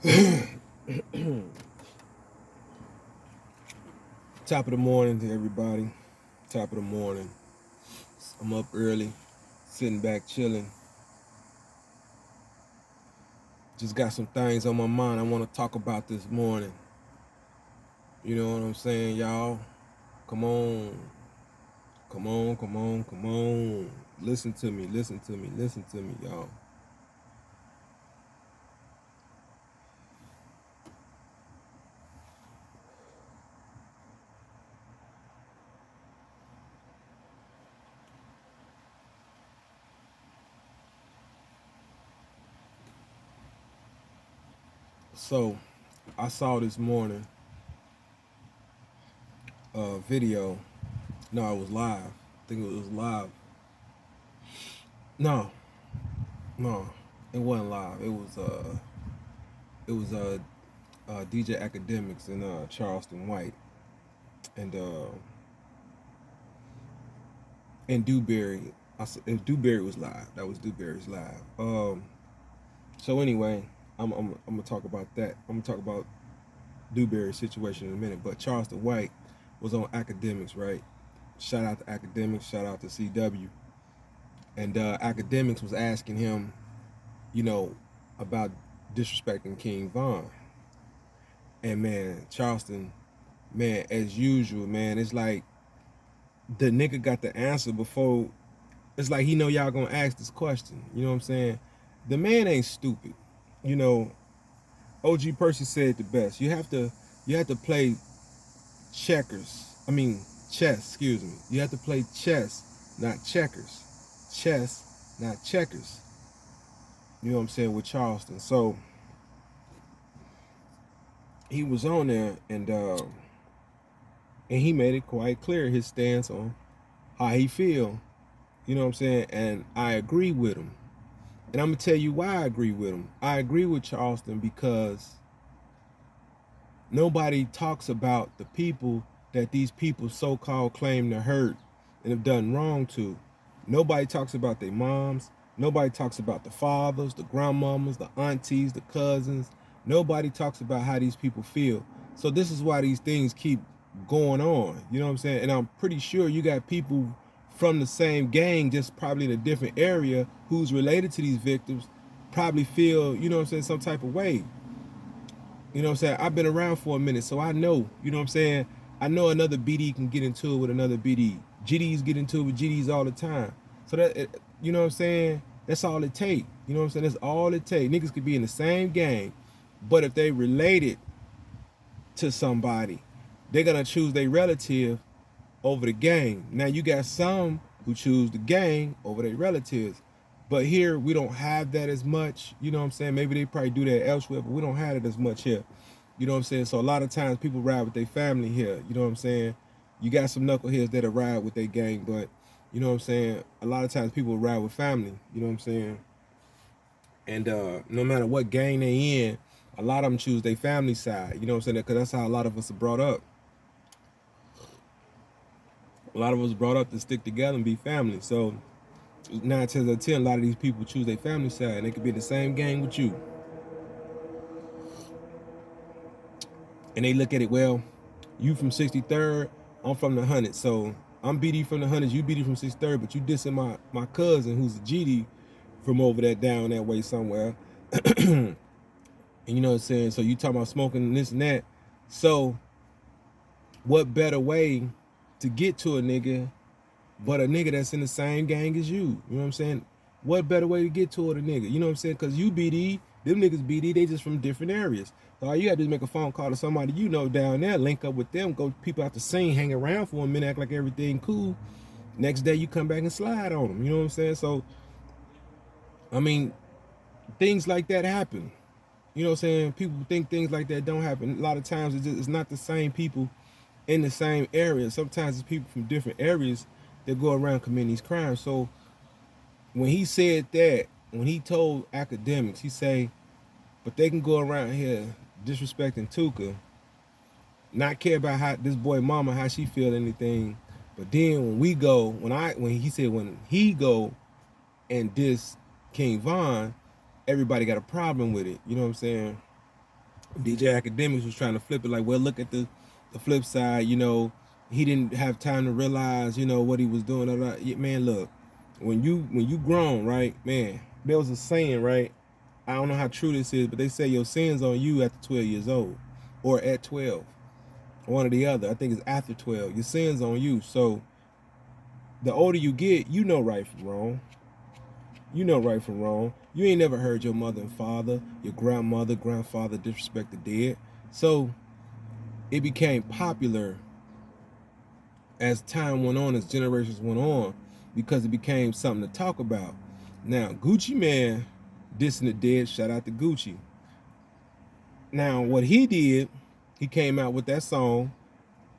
Top of the morning to everybody. Top of the morning. I'm up early, sitting back chilling. Just got some things on my mind I want to talk about this morning. You know what I'm saying, y'all? Come on. Come on, come on, come on. Listen to me, listen to me, listen to me, y'all. So, I saw this morning a video. No, it was live. I think it was live. No, no, it wasn't live. It was DJ Academics and Charleston White and Dewberry. Dewberry was live. That was Dewberry's live. So anyway, I'm gonna talk about that. I'm gonna talk about Dewberry's situation in a minute. But Charleston White was on Academics, right? Shout out to Academics. Shout out to CW. And Academics was asking him, you know, about disrespecting King Von. And man, Charleston, man, as usual, man, it's like the nigga got the answer before. It's like he know y'all gonna ask this question. You know what I'm saying? The man ain't stupid. You know, OG Percy said it the best. You have to play checkers. I mean chess. Excuse me. You have to play chess, not checkers. Chess, not checkers. You know what I'm saying with Charleston. So he was on there and he made it quite clear his stance on how he feel. You know what I'm saying? And I agree with him. And I'm gonna tell you why I agree with him. I agree with Charleston because nobody talks about the people that these people so-called claim to hurt and have done wrong to. Nobody talks about their moms. Nobody talks about the fathers, the grandmamas, the aunties, the cousins. Nobody talks about how these people feel. So this is why these things keep going on. You know what I'm saying? And I'm pretty sure you got people from the same gang, just probably in a different area, who's related to these victims, probably feel, you know what I'm saying, some type of way. You know what I'm saying? I've been around for a minute, so I know, you know what I'm saying? I know another BD can get into it with another BD. GDs get into it with GDs all the time. So you know what I'm saying? That's all it take. You know what I'm saying? That's all it take. Niggas could be in the same gang, but if they related to somebody, they're gonna choose their relative over the gang. Now you got some who choose the gang over their relatives. But here we don't have that as much. You know what I'm saying? Maybe they probably do that elsewhere, but we don't have it as much here. You know what I'm saying? So a lot of times people ride with their family here. You know what I'm saying? You got some knuckleheads that'll ride with their gang, but you know what I'm saying? A lot of times people ride with family. You know what I'm saying? And no matter what gang they in, a lot of them choose their family side. You know what I'm saying? Because that's how a lot of us are brought up. A lot of us brought up to stick together and be family. So 9 times out of 10, a lot of these people choose their family side, and they could be in the same gang with you. And they look at it, well, you from 63rd, I'm from the 100. So I'm BD from the 100s, you BD from 63rd, but you dissing my cousin who's a GD from over that down that way somewhere. And you know what I'm saying? So you talking about smoking this and that. So what better way to get to a nigga but a nigga that's in the same gang as you? You know what I'm saying? What better way to get toward a nigga? You know what I'm saying? Because you BD, them niggas BD, they just from different areas. So all you got to do is make a phone call to somebody you know down there, link up with them, go people out the scene, hang around for a minute, act like everything cool. Next day you come back and slide on them. You know what I'm saying? So, I mean, things like that happen. You know what I'm saying? People think things like that don't happen. A lot of times it's not the same people in the same area. Sometimes it's people from different areas that go around committing these crimes. So when he said that, when he told academics, he say, but they can go around here disrespecting Tuka, not care about how this boy mama, how she feel anything. But then when we go, when he said when he go and diss King Von, everybody got a problem with it. You know what I'm saying? DJ Academics was trying to flip it like, well, look at the flip side. You know, he didn't have time to realize, you know, what he was doing. Man, look, when you grown, right, man. There was a saying, right? I don't know how true this is, but they say your sins on you after 12 years old, or at 12, one or the other. I think it's after 12. Your sins on you. So the older you get, you know right from wrong. You know right from wrong. You ain't never heard your mother and father, your grandmother, grandfather disrespect the dead. So it became popular as time went on, as generations went on, because it became something to talk about. Now, Gucci Man dissing the dead, shout out to Gucci. Now, what he did, he came out with that song,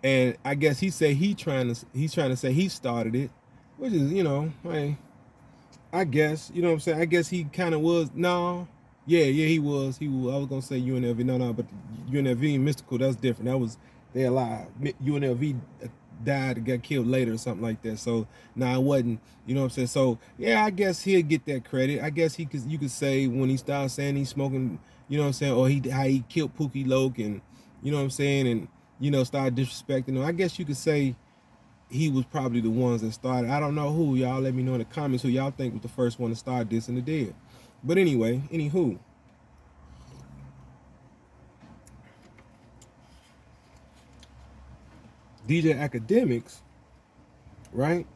and I guess he's trying to say he started it, which is, you know, hey, I guess, you know what I'm saying? I guess he kind of was. No. Yeah, he was. He was. I was going to say UNLV. No, but UNLV and Mystical, that's different. That was, they alive. UNLV died and got killed later or something like that. So, no, it wasn't. You know what I'm saying? So, yeah, I guess he'll get that credit. I guess you could say when he started saying he's smoking, you know what I'm saying? Or how he killed Pookie Loke and, you know what I'm saying? And, you know, started disrespecting him. I guess you could say he was probably the ones that started. I don't know who. Y'all let me know in the comments who y'all think was the first one to start dissing the dead. But anyway, anywho, DJ Academics, right,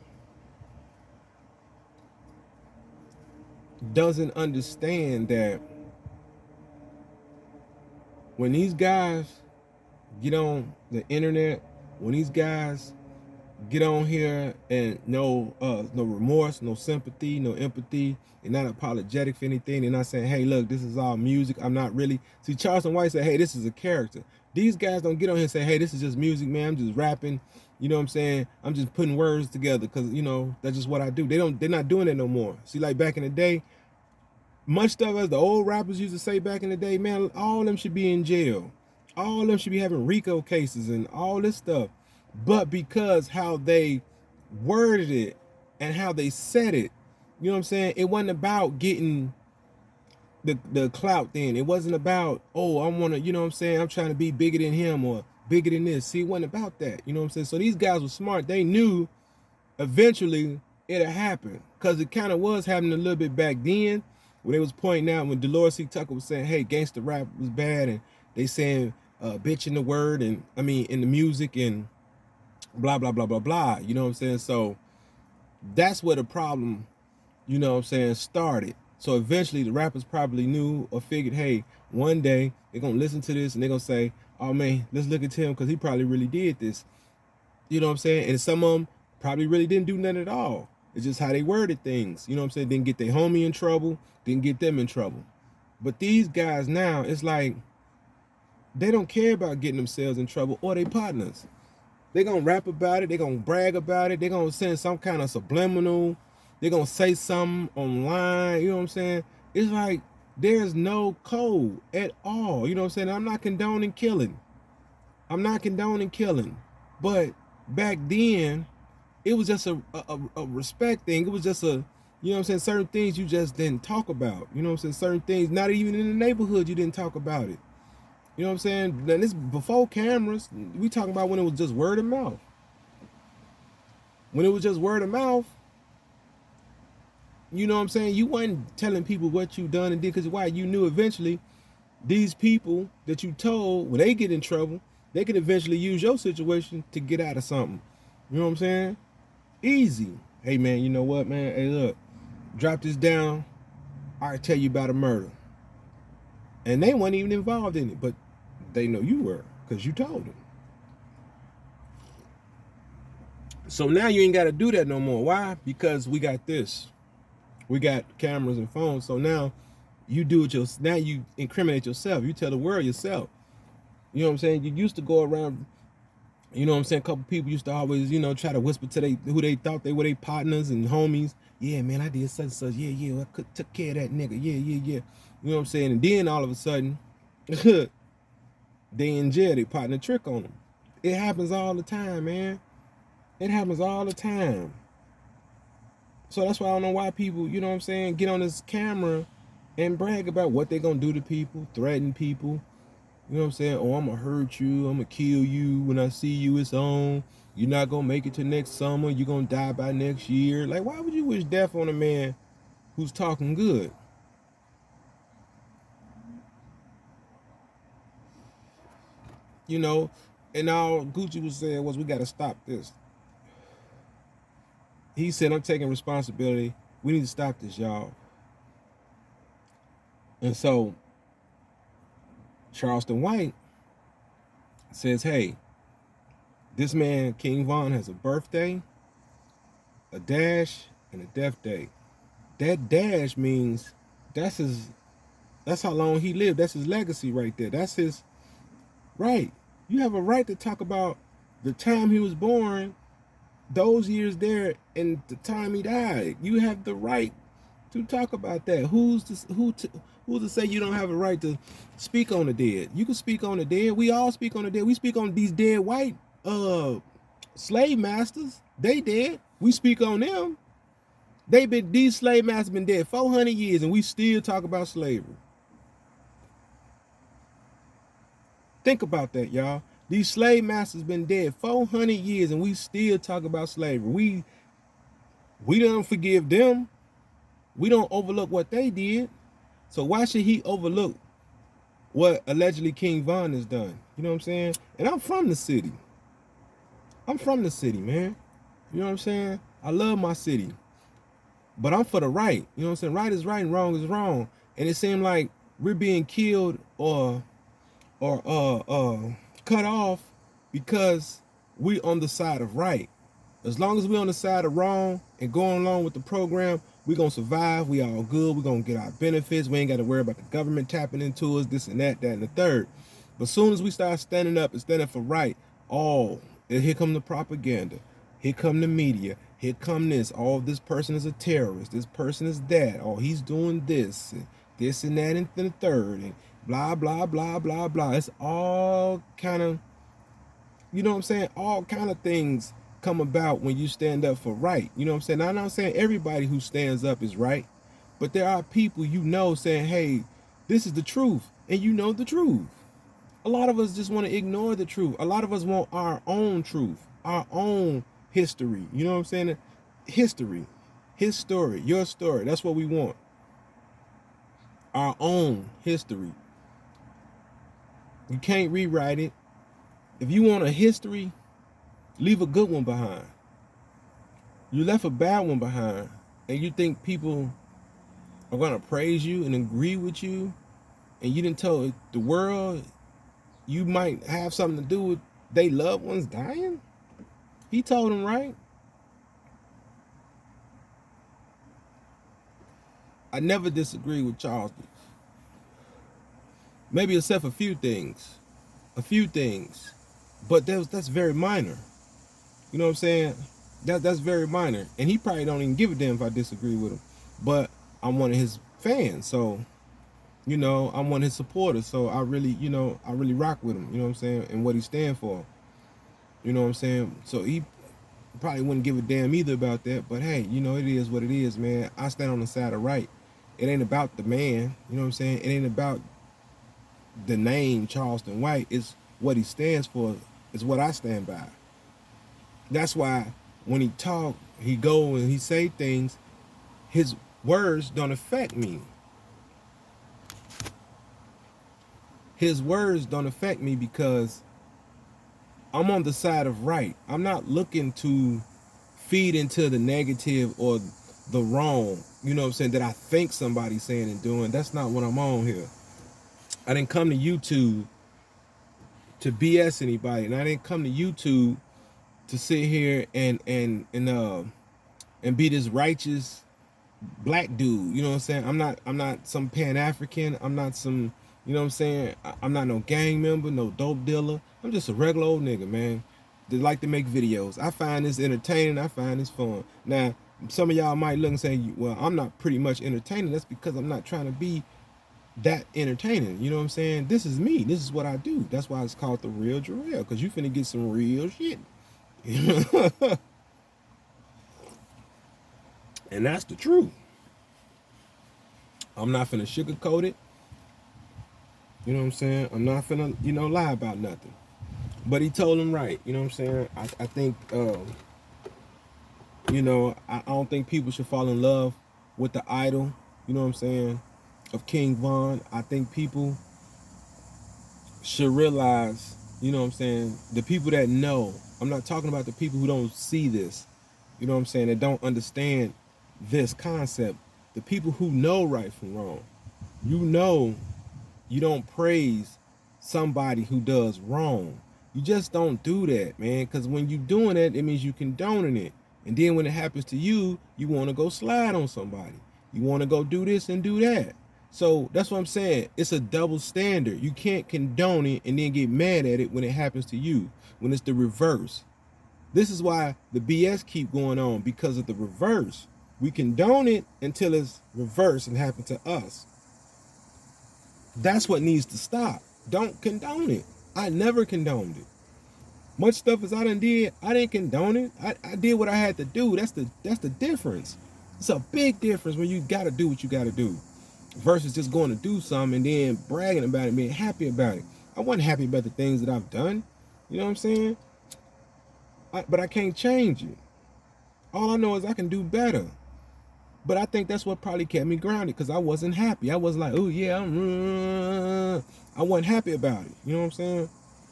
doesn't understand that when these guys get on the internet, when these guys get on here and no remorse, no sympathy, no empathy. They're not apologetic for anything. They're not saying, hey, look, this is all music. I'm not really. See, Charleston White said, hey, this is a character. These guys don't get on here and say, hey, this is just music, man. I'm just rapping. You know what I'm saying? I'm just putting words together because, you know, that's just what I do. They're not doing that no more. See, like back in the day, much stuff as the old rappers used to say back in the day, man, all of them should be in jail. All of them should be having RICO cases and all this stuff. But because how they worded it and how they said it, you know what I'm saying? It wasn't about getting the clout then. It wasn't about, oh, I want to, you know what I'm saying? I'm trying to be bigger than him or bigger than this. See, it wasn't about that. You know what I'm saying? So these guys were smart. They knew eventually it'll happen because it kind of was happening a little bit back then when they was pointing out when Dolores C. Tucker was saying, hey, gangster rap was bad, and they saying bitch in the word, and I mean in the music, and blah blah blah blah blah. You know what I'm saying? So that's where the problem, you know what I'm saying, started. So eventually the rappers probably knew or figured, hey, one day they're gonna listen to this and they're gonna say, oh man, let's look at him because he probably really did this. You know what I'm saying? And some of them probably really didn't do nothing at all. It's just how they worded things. You know what I'm saying? Didn't get their homie in trouble, didn't get them in trouble. But these guys now, it's like they don't care about getting themselves in trouble or their partners. They're gonna rap about it, they're gonna brag about it, they're gonna send some kind of subliminal, they're gonna say something online, you know what I'm saying? It's like there's no code at all. You know what I'm saying? I'm not condoning killing. I'm not condoning killing. But back then, it was just a respect thing. It was just a, you know what I'm saying, certain things you just didn't talk about. You know what I'm saying? Certain things, not even in the neighborhood, you didn't talk about it. You know what I'm saying? And this before cameras, we talking about when it was just word of mouth. When it was just word of mouth, you know what I'm saying? You wasn't telling people what you done and did because why? You knew eventually these people that you told, when they get in trouble, they can eventually use your situation to get out of something. You know what I'm saying? Easy. Hey man, you know what, man? Hey look, drop this down. I'll tell you about a murder. And they weren't even involved in it, but they know you were because you told them. So now you ain't got to do that no more. Why? Because we got this. We got cameras and phones. So now you do it yourself. Now you incriminate yourself. You tell the world yourself. You know what I'm saying? You used to go around, you know what I'm saying? A couple people used to always, you know, try to whisper to who they thought they were their partners and homies. Yeah, man, I did such and such. Yeah, I took care of that nigga. Yeah. You know what I'm saying? And then all of a sudden, they in jail. They partner trick on them. It happens all the time, man. It happens all the time. So that's why I don't know why people, you know what I'm saying, get on this camera and brag about what they're going to do to people, threaten people. You know what I'm saying? Oh, I'm gonna hurt you. I'm gonna kill you. When I see you, it's on. You're not gonna make it to next summer. You're gonna die by next year. Like, why would you wish death on a man who's talking good? You know, and all Gucci was saying was, we got to stop this. He said, I'm taking responsibility. We need to stop this, y'all. And so Charleston White says, hey, this man, King Von, has a birthday, a dash, and a death day. That dash means that's his, that's how long he lived. That's his legacy right there. That's his right. You have a right to talk about the time he was born, those years there, and the time he died. You have the right to talk about that. Who's to say you don't have a right to speak on the dead? You can speak on the dead. We all speak on the dead. We speak on these dead white slave masters. They dead. We speak on them. These slave masters been dead 400 years, and we still talk about slavery. Think about that, y'all. These slave masters been dead 400 years, and we still talk about slavery. We don't forgive them. We don't overlook what they did. So why should he overlook what allegedly King Von has done? You know what I'm saying? And I'm from the city. I'm from the city, man. You know what I'm saying? I love my city. But I'm for the right. You know what I'm saying? Right is right and wrong is wrong. And it seemed like we're being killed or cut off because we on the side of right. As long as we on the side of wrong and going along with the program, we gonna survive. We all good. We gonna get our benefits. We ain't got to worry about the government tapping into us, this and that, and the third. But as soon as we start standing up and standing for right, here come the propaganda. Here come the media. Here come this. Oh, this person is a terrorist. This person is that. Oh, he's doing this and that, and the third, and blah blah blah blah blah. It's all kind of, you know what I'm saying? All kind of things come about when you stand up for right. You know what I'm saying? Now, I'm not saying everybody who stands up is right, but there are people you know saying, hey, this is the truth, and you know the truth. A lot of us just want to ignore the truth. A lot of us want our own truth, our own history. You know what I'm saying? History, his story, your story. That's what we want. Our own history. You can't rewrite it. If you want a history, leave a good one behind. You left a bad one behind, and you think people are gonna praise you and agree with you, and you didn't tell the world you might have something to do with their loved ones dying? He told them, right? I never disagree with Charles. Maybe except a few things. A few things. But that's very minor. You know what I'm saying? That's very minor. And he probably don't even give a damn if I disagree with him. But I'm one of his fans, so you know, I'm one of his supporters. So I really, you know, I really rock with him, you know what I'm saying, and what he stands for. You know what I'm saying? So he probably wouldn't give a damn either about that. But hey, you know, it is what it is, man. I stand on the side of right. It ain't about the man, you know what I'm saying? It ain't about the name Charleston White. It's what he stands for, is what I stand by. That's why when he talk, he go and he say things, his words don't affect me. His words don't affect me because I'm on the side of right. I'm not looking to feed into the negative or the wrong, you know what I'm saying, that I think somebody's saying and doing. That's not what I'm on here. I didn't come to YouTube to BS anybody, and I didn't come to YouTube to sit here and be this righteous black dude. You know what I'm saying? I'm not some Pan-African. I'm not some, you know what I'm saying? I'm not no gang member, no dope dealer. I'm just a regular old nigga, man, that like to make videos. I find this entertaining. I find this fun. Now, some of y'all might look and say, well, I'm not pretty much entertaining. That's because I'm not trying to be that entertaining. You know what I'm saying? This is me. This is what I do. That's why it's called The Real Jarrell, because you finna get some real shit. And that's the truth. I'm not finna sugarcoat it. You know what I'm saying? I'm not finna, lie about nothing. But he told him right. You know what I'm saying? I think, I don't think people should fall in love with the idol, you know what I'm saying, of King Von. I think people should realize, you know what I'm saying, the people that know. I'm not talking about the people who don't see this, you know what I'm saying, that don't understand this concept. The people who know right from wrong. You know, you don't praise somebody who does wrong. You just don't do that, man. Because when you doing that, it means you condoning it. And then when it happens to you, you want to go slide on somebody. You want to go do this and do that. So that's what I'm saying. It's a double standard. You can't condone it and then get mad at it when it happens to you. When it's the reverse. This is why the BS keep going on, because of the reverse. We condone it until it's reversed and happen to us. That's what needs to stop. Don't condone it. I never condoned it. Much stuff as I done did, I didn't condone it. I did what I had to do. That's the difference. It's a big difference when you gotta do what you gotta do versus just going to do something and then bragging about it, being happy about it. I wasn't happy about the things that I've done. You know what I'm saying? But I can't change it. All I know is I can do better. But I think that's what probably kept me grounded, because I wasn't happy. I was like, oh yeah, I wasn't happy about it. You know what I'm saying?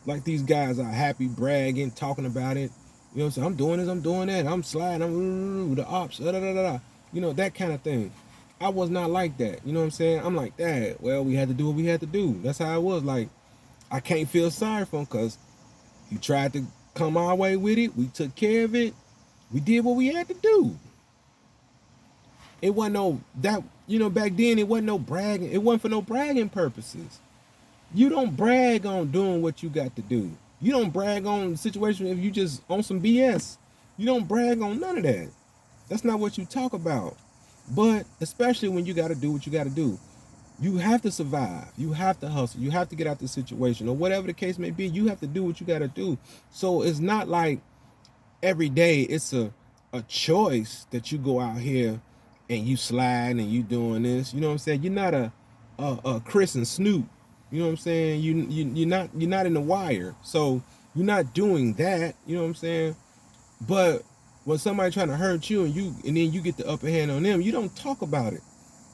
Like these guys are happy, bragging, talking about it. You know what I'm saying? I'm doing this, I'm doing that, I'm sliding, I'm the ops, da da da da. You know, that kind of thing. I was not like that. You know what I'm saying? I'm like, Dad, well, we had to do what we had to do. That's how I was. Like, I can't feel sorry for him, because he tried to come our way with it. We took care of it. We did what we had to do. It wasn't no that, back then it wasn't no bragging. It wasn't for no bragging purposes. You don't brag on doing what you got to do. You don't brag on the situation if you just on some BS. You don't brag on none of that. That's not what you talk about. But especially when you got to do what you got to do. You have to survive. You have to hustle. You have to get out the situation, or whatever the case may be. You have to do what you got to do. So it's not like every day it's a choice that you go out here and you slide and you doing this. You know what I'm saying? You're not a Chris and Snoop. You know what I'm saying? You're not in the wire. So you're not doing that. You know what I'm saying? But when somebody trying to hurt you and then you get the upper hand on them, you don't talk about it.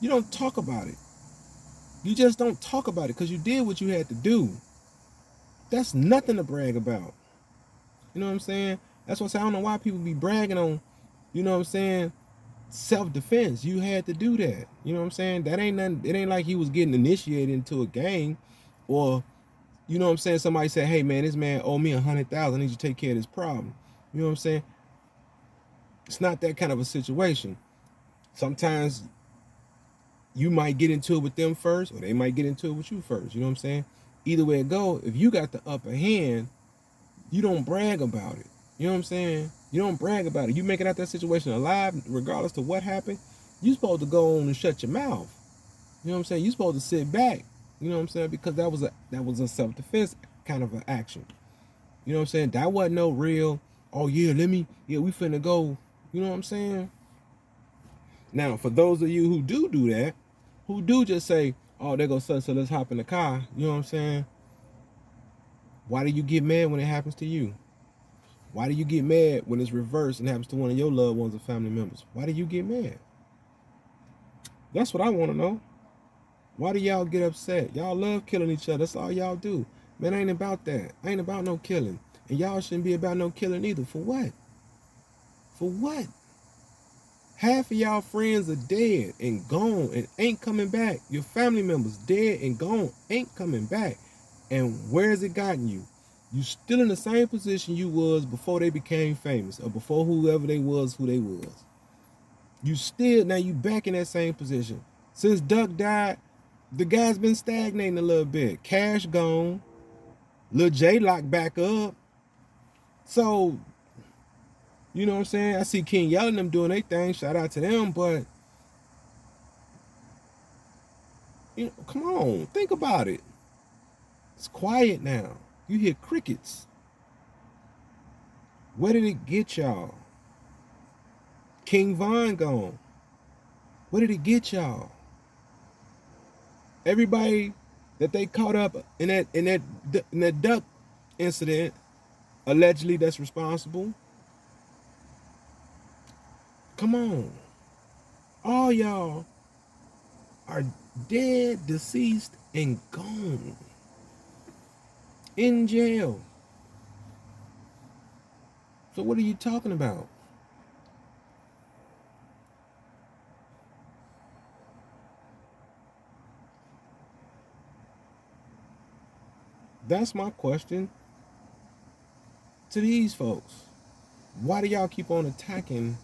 You don't talk about it. You just don't talk about it because you did what you had to do. That's nothing to brag about. You know what I'm saying? That's what I don't know why people be bragging on, you know what I'm saying, self-defense. You had to do that. You know what I'm saying? That ain't nothing. It ain't like he was getting initiated into a gang, or, you know what I'm saying, somebody said, hey man, this man owe me 100,000. I need you to take care of this problem. You know what I'm saying? It's not that kind of a situation. Sometimes you might get into it with them first, or they might get into it with you first. You know what I'm saying? Either way it go, if you got the upper hand, you don't brag about it. You know what I'm saying? You don't brag about it. You make it out that situation alive, regardless of what happened. You supposed to go on and shut your mouth. You know what I'm saying? You supposed to sit back. You know what I'm saying? Because that was a self-defense kind of an action. You know what I'm saying? That wasn't no real, oh yeah, we finna go. You know what I'm saying? Now, for those of you who do that, who do just say, oh, there goes so let's hop in the car. You know what I'm saying? Why do you get mad when it happens to you? Why do you get mad when it's reversed and happens to one of your loved ones or family members? Why do you get mad? That's what I want to know. Why do y'all get upset? Y'all love killing each other. That's all y'all do. Man, I ain't about that. I ain't about no killing. And y'all shouldn't be about no killing either. For what? For what? Half of y'all friends are dead and gone and ain't coming back. Your family members dead and gone, ain't coming back. And where has it gotten you? You still in the same position you was before they became famous, or before whoever they was, who they was. You still, now you back in that same position. Since Duck died, the guy's been stagnating a little bit. Cash gone. Lil J locked back up. So, you know what I'm saying? I see King Yell and them doing their thing. Shout out to them, but come on, think about it. It's quiet now. You hear crickets. Where did it get y'all? King Von gone. Where did it get y'all? Everybody that they caught up in that duck incident, allegedly that's responsible. Come on. All y'all are dead, deceased, and gone. In jail. So what are you talking about? That's my question to these folks. Why do y'all keep on attacking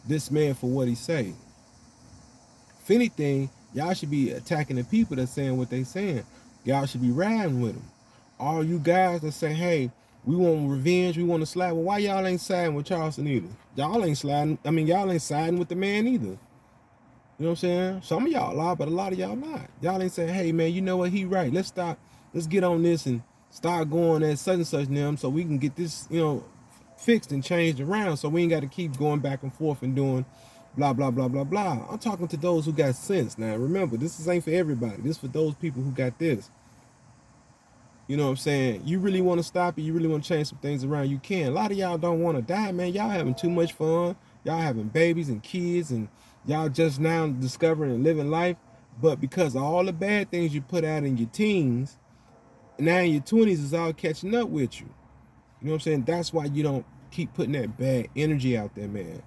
this man for what he say? If anything, y'all should be attacking the people that's saying what they saying. Y'all should be riding with them. All you guys that say, hey, we want revenge, we want to slide. Well, why y'all ain't siding with Charleston either? Y'all ain't sliding. I mean, y'all ain't siding with the man either. You know what I'm saying? Some of y'all are, but a lot of y'all not. Y'all ain't saying, hey, man, you know what? He right. Let's stop. Let's get on this and start going at such and such them so we can get this, fixed and changed around so we ain't got to keep going back and forth and doing blah, blah, blah, blah, blah. I'm talking to those who got sense. Now, remember, this ain't for everybody. This is for those people who got this. You know what I'm saying? You really want to stop it. You really want to change some things around. You can. A lot of y'all don't want to die, man. Y'all having too much fun. Y'all having babies and kids and y'all just now discovering and living life. But because of all the bad things you put out in your teens, now in your 20s is all catching up with you. You know what I'm saying? That's why you don't keep putting that bad energy out there, man.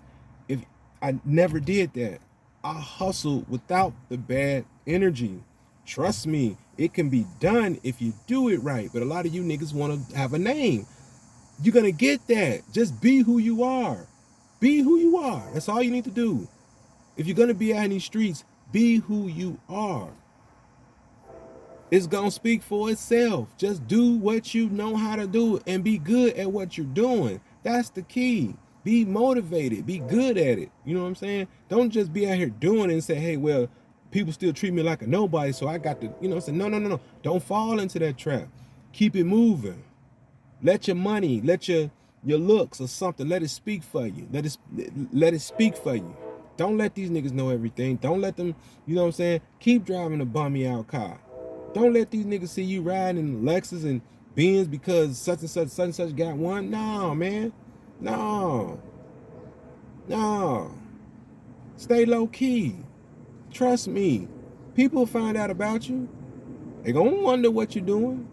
If I never did that, I hustled without the bad energy. Trust me, it can be done if you do it right. But a lot of you niggas want to have a name. You're going to get that. Just be who you are. Be who you are. That's all you need to do. If you're going to be out in these streets, be who you are. It's going to speak for itself. Just do what you know how to do and be good at what you're doing. That's the key. Be motivated. Be good at it. You know what I'm saying? Don't just be out here doing it and say, hey, well, people still treat me like a nobody, so I got to, say, no. Don't fall into that trap. Keep it moving. Let your money, let your looks or something, let it speak for you. Let it speak for you. Don't let these niggas know everything. Don't let them, you know what I'm saying? Keep driving a bummy out car. Don't let these niggas see you riding in Lexus and Benz because such and such got one. No, man. No. Stay low key. Trust me. People find out about you. They gonna wonder what you're doing.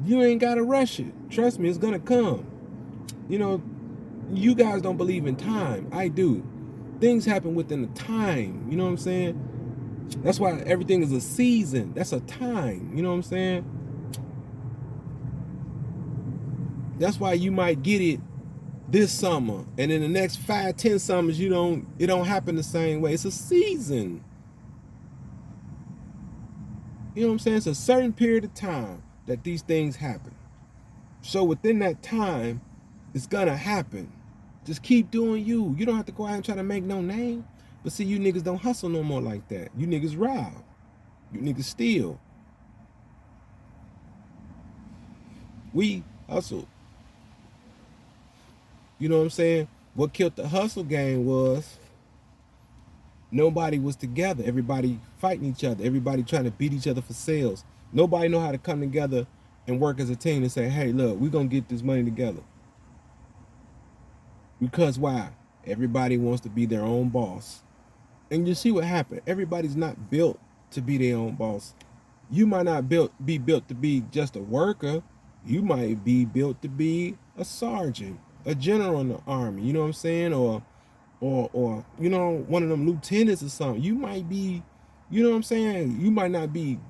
You ain't gotta rush it. Trust me, it's gonna come. You guys don't believe in time. I do. Things happen within the time. You know what I'm saying? That's why everything is a season. That's a time. You know what I'm saying? That's why you might get it this summer, and in the next 5-10 summers, it don't happen the same way. It's a season. You know what I'm saying? It's a certain period of time that these things happen. So within that time, it's gonna happen. Just keep doing you. You don't have to go out and try to make no name. But see, you niggas don't hustle no more like that. You niggas rob. You niggas steal. We hustle. You know what I'm saying? What killed the hustle game was nobody was together. Everybody fighting each other. Everybody trying to beat each other for sales. Nobody know how to come together and work as a team and say, hey, look, we're going to get this money together. Because why? Everybody wants to be their own boss. And you see what happened. Everybody's not built to be their own boss. You might not be built to be just a worker. You might be built to be a sergeant, a general in the army. You know what I'm saying? Or one of them lieutenants or something. You might be, you know what I'm saying? You might not be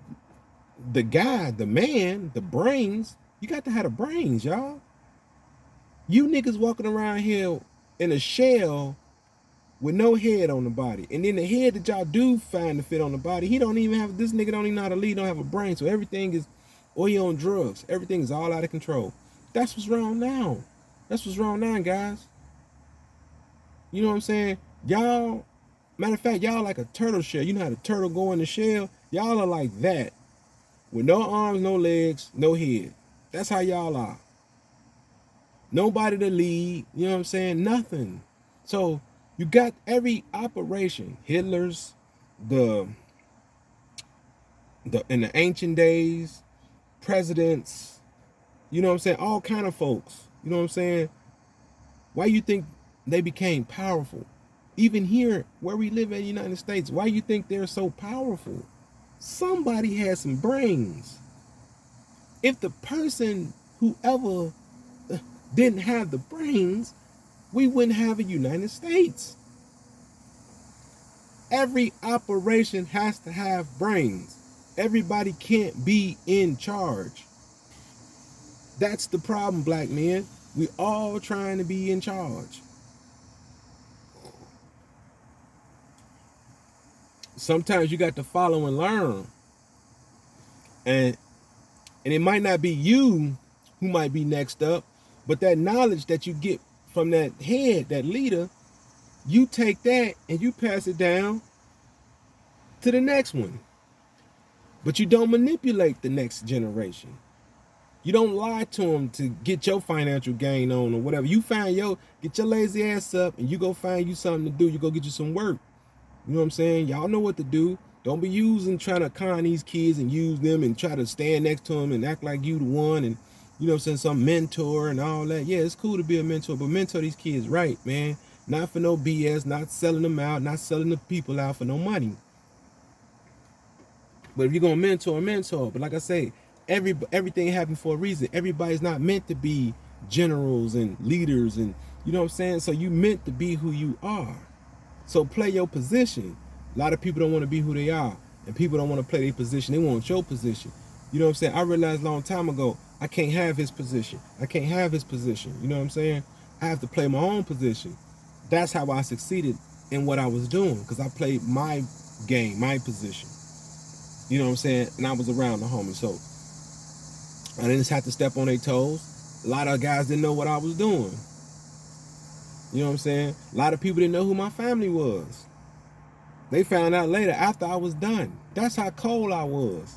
the guy, the man, the brains. You got to have the brains, y'all. You niggas walking around here in a shell with no head on the body. And then the head that y'all do find to fit on the body, this nigga don't even know how to lead, don't have a brain. So everything is, or he on drugs. Everything is all out of control. That's what's wrong now. That's what's wrong now, guys. You know what I'm saying? Y'all, matter of fact, y'all like a turtle shell. You know how the turtle go in the shell? Y'all are like that. With no arms, no legs, no head. That's how y'all are. Nobody to lead, you know what I'm saying? Nothing. So you got every operation. Hitler's, the in the ancient days, presidents, you know what I'm saying, all kind of folks, you know what I'm saying. Why you think they became powerful? Even here where we live in the United States, why you think they're so powerful? Somebody has some brains. If the person whoever didn't have the brains, we wouldn't have a United States. Every operation has to have brains. Everybody can't be in charge. That's the problem, black men. We all trying to be in charge. Sometimes you got to follow and learn. And it might not be you who might be next up, but that knowledge that you get from that head, that leader, you take that and you pass it down to the next one. But you don't manipulate the next generation. You don't lie to them to get your financial gain on or whatever. You get your lazy ass up and you go find you something to do. You go get you some work. You know what I'm saying? Y'all know what to do. Don't be trying to con these kids and use them and try to stand next to them and act like you the one and, you know what I'm saying, some mentor and all that. Yeah, it's cool to be a mentor, but mentor these kids right, man. Not for no BS, not selling them out, not selling the people out for no money. But if you're going to mentor. But like I say, everything happened for a reason. Everybody's not meant to be generals and leaders and, you know what I'm saying? So you meant to be who you are. So play your position. A lot of people don't want to be who they are. And people don't want to play their position. They want your position. You know what I'm saying? I realized a long time ago, I can't have his position. I can't have his position. You know what I'm saying? I have to play my own position. That's how I succeeded in what I was doing. Because I played my game, my position. You know what I'm saying? And I was around the homies. So I didn't have to step on their toes. A lot of guys didn't know what I was doing. You know what I'm saying? A lot of people didn't know who my family was. They found out later after I was done. That's how cold I was.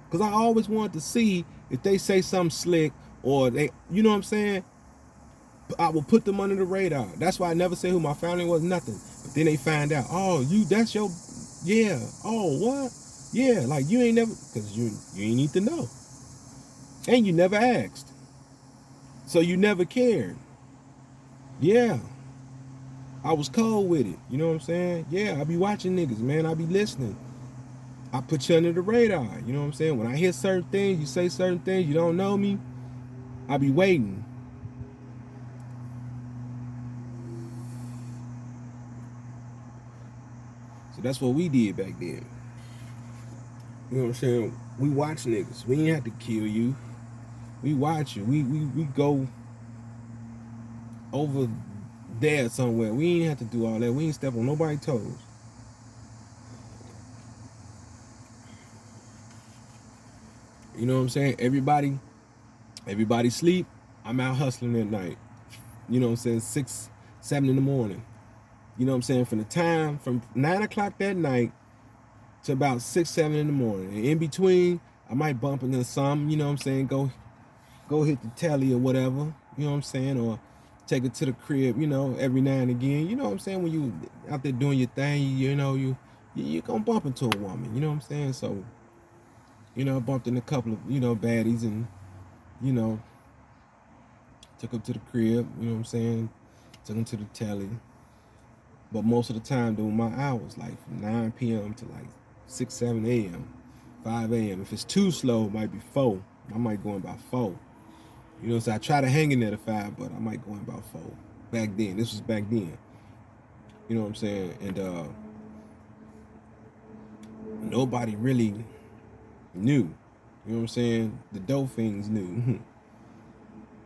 Because I always wanted to see if they say something slick or they, you know what I'm saying? I will put them under the radar. That's why I never say who my family was, nothing. But then they find out, oh, that's your, yeah. Oh, what? Yeah, like you ain't never, because you ain't need to know. And you never asked. So you never cared. Yeah. I was cold with it. You know what I'm saying? Yeah, I be watching niggas, man. I be listening. I put you under the radar. You know what I'm saying? When I hear certain things, you say certain things, you don't know me, I be waiting. So that's what we did back then. You know what I'm saying? We watch niggas. We ain't have to kill you. We watch you. We go over there somewhere. We ain't have to do all that. We ain't step on nobody's toes. You know what I'm saying? Everybody sleep. I'm out hustling at night. You know what I'm saying? 6, 7 in the morning. You know what I'm saying? From 9 o'clock that night to about 6, 7 in the morning. And in between, I might bump into some, you know what I'm saying? Go hit the telly or whatever, you know what I'm saying? Or take it to the crib, you know, every now and again. You know what I'm saying? When you out there doing your thing, you know, you gonna bump into a woman, you know what I'm saying? So, you know, I bumped in a couple of, you know, baddies and, you know, took them to the crib, you know what I'm saying? Took them to the telly. But most of the time during my hours, like from 9 p.m. to like 6, 7 a.m., 5 a.m. If it's too slow, it might be 4. I might go in about 4. You know, so I try to hang in there to 5, but I might go in about 4. Back then. This was back then. You know what I'm saying? And nobody really knew. You know what I'm saying? The dope things knew.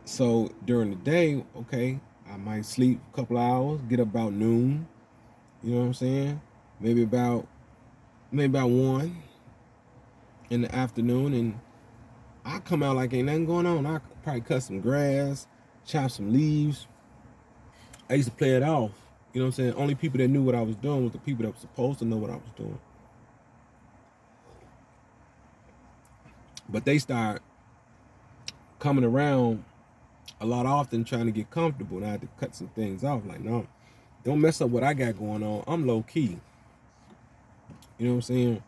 So during the day, okay, I might sleep a couple hours, get up about noon. You know what I'm saying? Maybe about 1 in the afternoon, and I come out like ain't nothing going on. I probably cut some grass, chop some leaves. I used to play it off. You know what I'm saying? Only people that knew what I was doing was the people that were supposed to know what I was doing. But they start coming around a lot often trying to get comfortable, and I had to cut some things off. Like, no, don't mess up what I got going on. I'm low key. You know what I'm saying?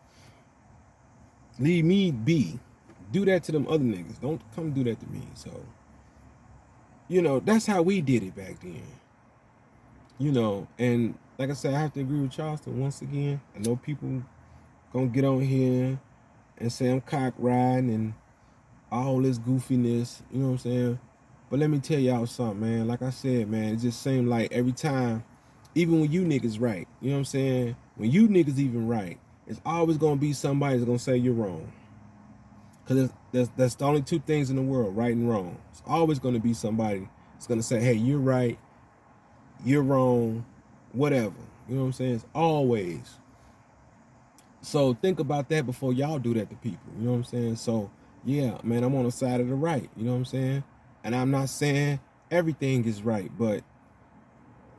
Leave me be. Do that to them other niggas. Don't come do that to me. So, that's how we did it back then. And like I said, I have to agree with Charleston once again. I know people gonna get on here and say I'm cock riding and all this goofiness, you know what I'm saying? But let me tell y'all something, man. Like I said, man, it just seemed like every time, even when you niggas right, you know what I'm saying? When you niggas even right, it's always gonna be somebody that's gonna say you're wrong. Cause that's the only two things in the world, right and wrong. It's always gonna be somebody that's gonna say, hey, you're right, you're wrong, whatever. You know what I'm saying? It's always. So think about that before y'all do that to people. You know what I'm saying? So yeah, man, I'm on the side of the right. You know what I'm saying? And I'm not saying everything is right, but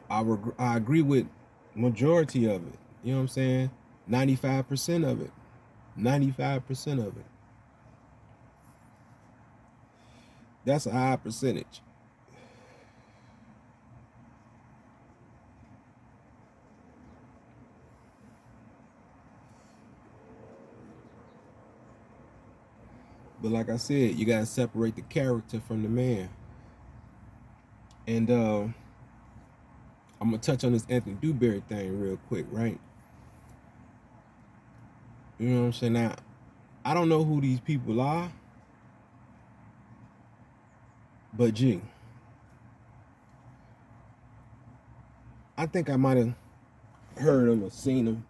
I agree with majority of it. You know what I'm saying? 95% of it. 95% of it. That's a high percentage. But like I said, you gotta separate the character from the man. And I'm gonna touch on this Anthony Dewberry thing real quick, right? You know what I'm saying? Now, I don't know who these people are, but gee, I think I might have heard him or seen him.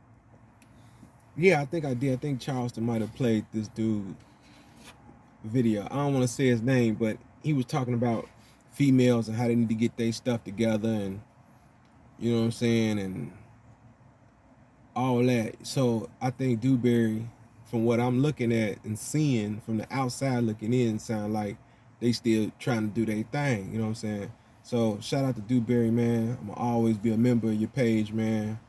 Yeah, I think I did. I think Charleston might have played this dude video. I don't want to say his name, but he was talking about females and how they need to get their stuff together, and you know what I'm saying, and all that. So I think Dewberry, from what I'm looking at and seeing from the outside looking in, sound like they still trying to do their thing. You know what I'm saying? So shout out to Dewberry, man. I'm gonna always be a member of your page, man.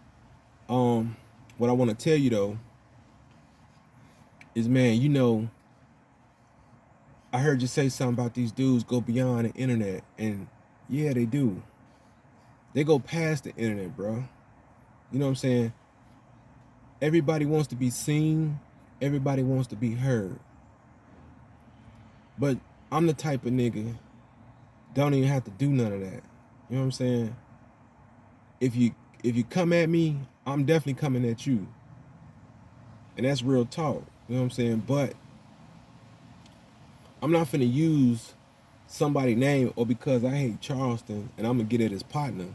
What I want to tell you though is, man, I heard you say something about these dudes go beyond the internet, and yeah, they do. They go past the internet, bro. You know what I'm saying? Everybody wants to be seen. Everybody wants to be heard. But I'm the type of nigga don't even have to do none of that. You know what I'm saying? If you come at me, I'm definitely coming at you. And that's real talk. You know what I'm saying? But I'm not finna use somebody's name or because I hate Charleston and I'm gonna get at his partner.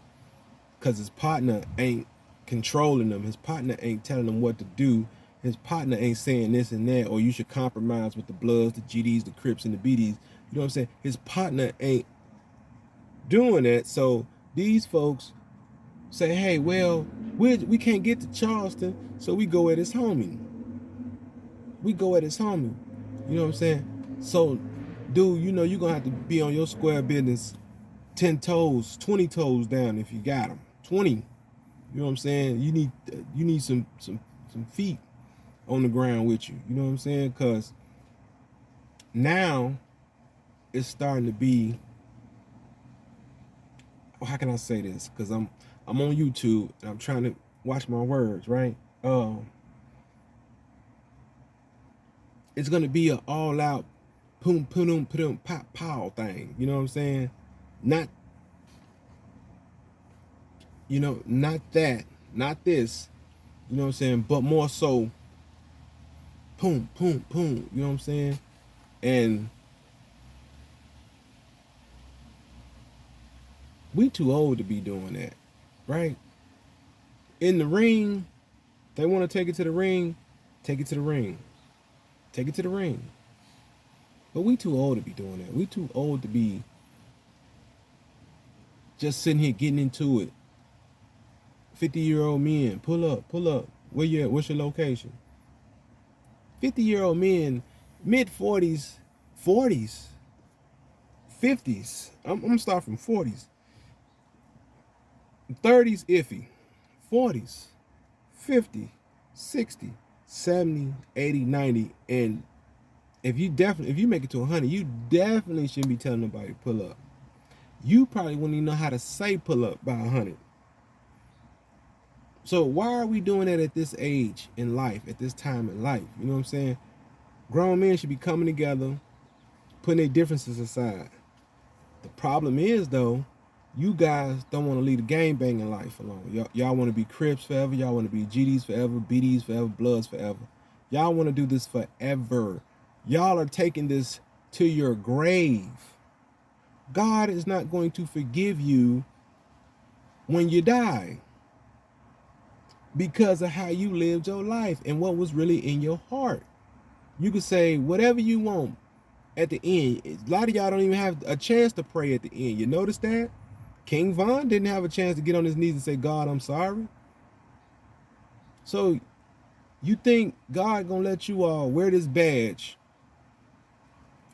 Cause his partner ain't controlling them. His partner ain't telling them what to do. His partner ain't saying this and that, or you should compromise with the Bloods, the GDs, the Crips, and the BDs. You know what I'm saying? His partner ain't doing that. So these folks say, hey, well, we can't get to Charleston, so we go at his homie. We go at his homie. You know what I'm saying? So, dude, you're going to have to be on your square business 10 toes, 20 toes down if you got them. 20. You know what I'm saying? You need some feet on the ground with you. You know what I'm saying? Because now it's starting to be, how can I say this? Because I'm on YouTube and I'm trying to watch my words, right? It's gonna be an all-out boom, boom, boom, pop, pow thing. You know what I'm saying? Not, not that, not this. You know what I'm saying? But more so, boom, boom, boom. You know what I'm saying? And we too old to be doing that, right? In the ring, they want to take it to the ring, take it to the ring. Take it to the ring. But we too old to be doing that. We too old to be just sitting here getting into it. 50-year-old men, pull up. Where you at? What's your location? 50-year-old men, mid 40s, 40s, 50s. I'm gonna start from 40s. 30s iffy. 40s, 50, 60, 70, 80, 90, and if you make it to 100, you definitely shouldn't be telling nobody to pull up. You probably wouldn't even know how to say pull up by 100. So why are we doing that at this age in life, at this time in life? You know what I'm saying? Grown men should be coming together, putting their differences aside. The problem is, though, you guys don't want to leave the gang banging life alone. Y'all want to be Crips forever. Y'all want to be GDs forever, BDs forever, Bloods forever. Y'all want to do this forever. Y'all are taking this to your grave. God is not going to forgive you when you die because of how you lived your life and what was really in your heart. You could say whatever you want at the end. A lot of y'all don't even have a chance to pray at the end. You notice that? King Von didn't have a chance to get on his knees and say, God, I'm sorry. So you think God gonna let you all wear this badge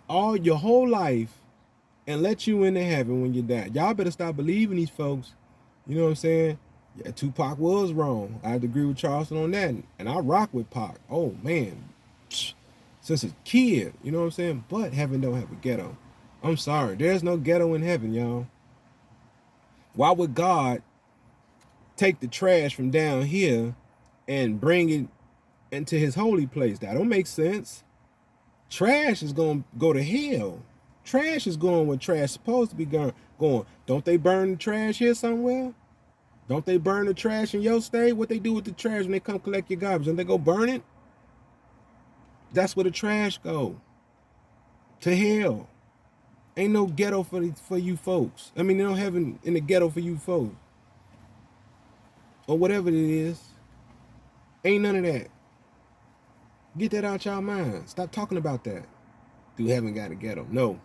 all your whole life and let you into heaven when you die? Y'all better stop believing these folks. You know what I'm saying? Yeah, Tupac was wrong. I have to agree with Charleston on that. And I rock with Pac. Oh, man. Since a kid, you know what I'm saying? But heaven don't have a ghetto. I'm sorry. There's no ghetto in heaven, y'all. Why would God take the trash from down here and bring it into his holy place? That don't make sense. Trash is going to go to hell. Trash is going where trash is supposed to be going. Don't they burn the trash here somewhere? Don't they burn the trash in your state? What they do with the trash when they come collect your garbage? Don't they go burn it? That's where the trash go. To hell. Ain't no ghetto for you folks. I mean, they don't have in the ghetto for you folks. Or whatever it is. Ain't none of that. Get that out y'all mind. Stop talking about that. Dude haven't got a ghetto. No.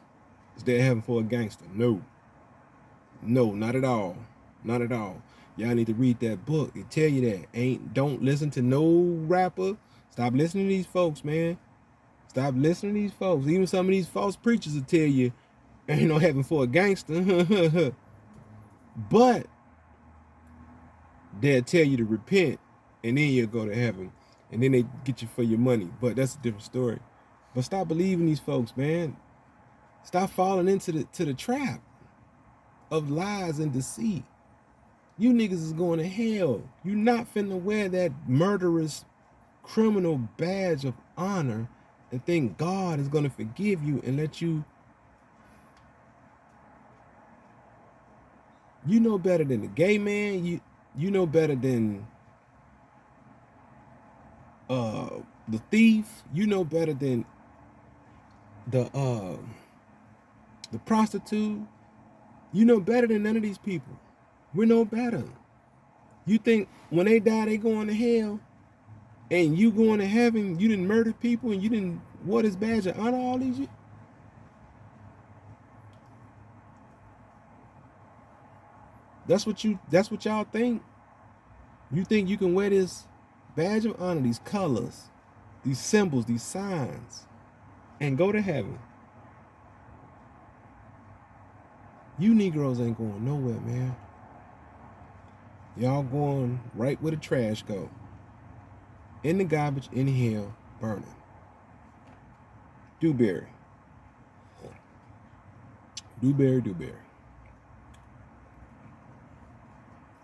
Is there heaven for a gangster? No. No, not at all. Not at all. Y'all need to read that book. It tell you that. Don't listen to no rapper. Stop listening to these folks, man. Stop listening to these folks. Even some of these false preachers will tell you ain't no heaven for a gangster. But they'll tell you to repent and then you'll go to heaven. And then they get you for your money. But that's a different story. But stop believing these folks, man. Stop falling into the trap of lies and deceit. You niggas is going to hell. You not finna wear that murderous criminal badge of honor and think God is going to forgive you and let you. You know better than the gay man. You know better than the thief. You know better than the prostitute. You know better than none of these people. We're no better. You think when they die, they going to hell, and you going to heaven? You didn't murder people, and you didn't wore this badge of honor all these years. That's what y'all think. You think you can wear this badge of honor, these colors, these symbols, these signs, and go to heaven? You Negroes ain't going nowhere, man. Y'all going right where the trash go. In the garbage, in hell, burning. Dewberry. Dewberry.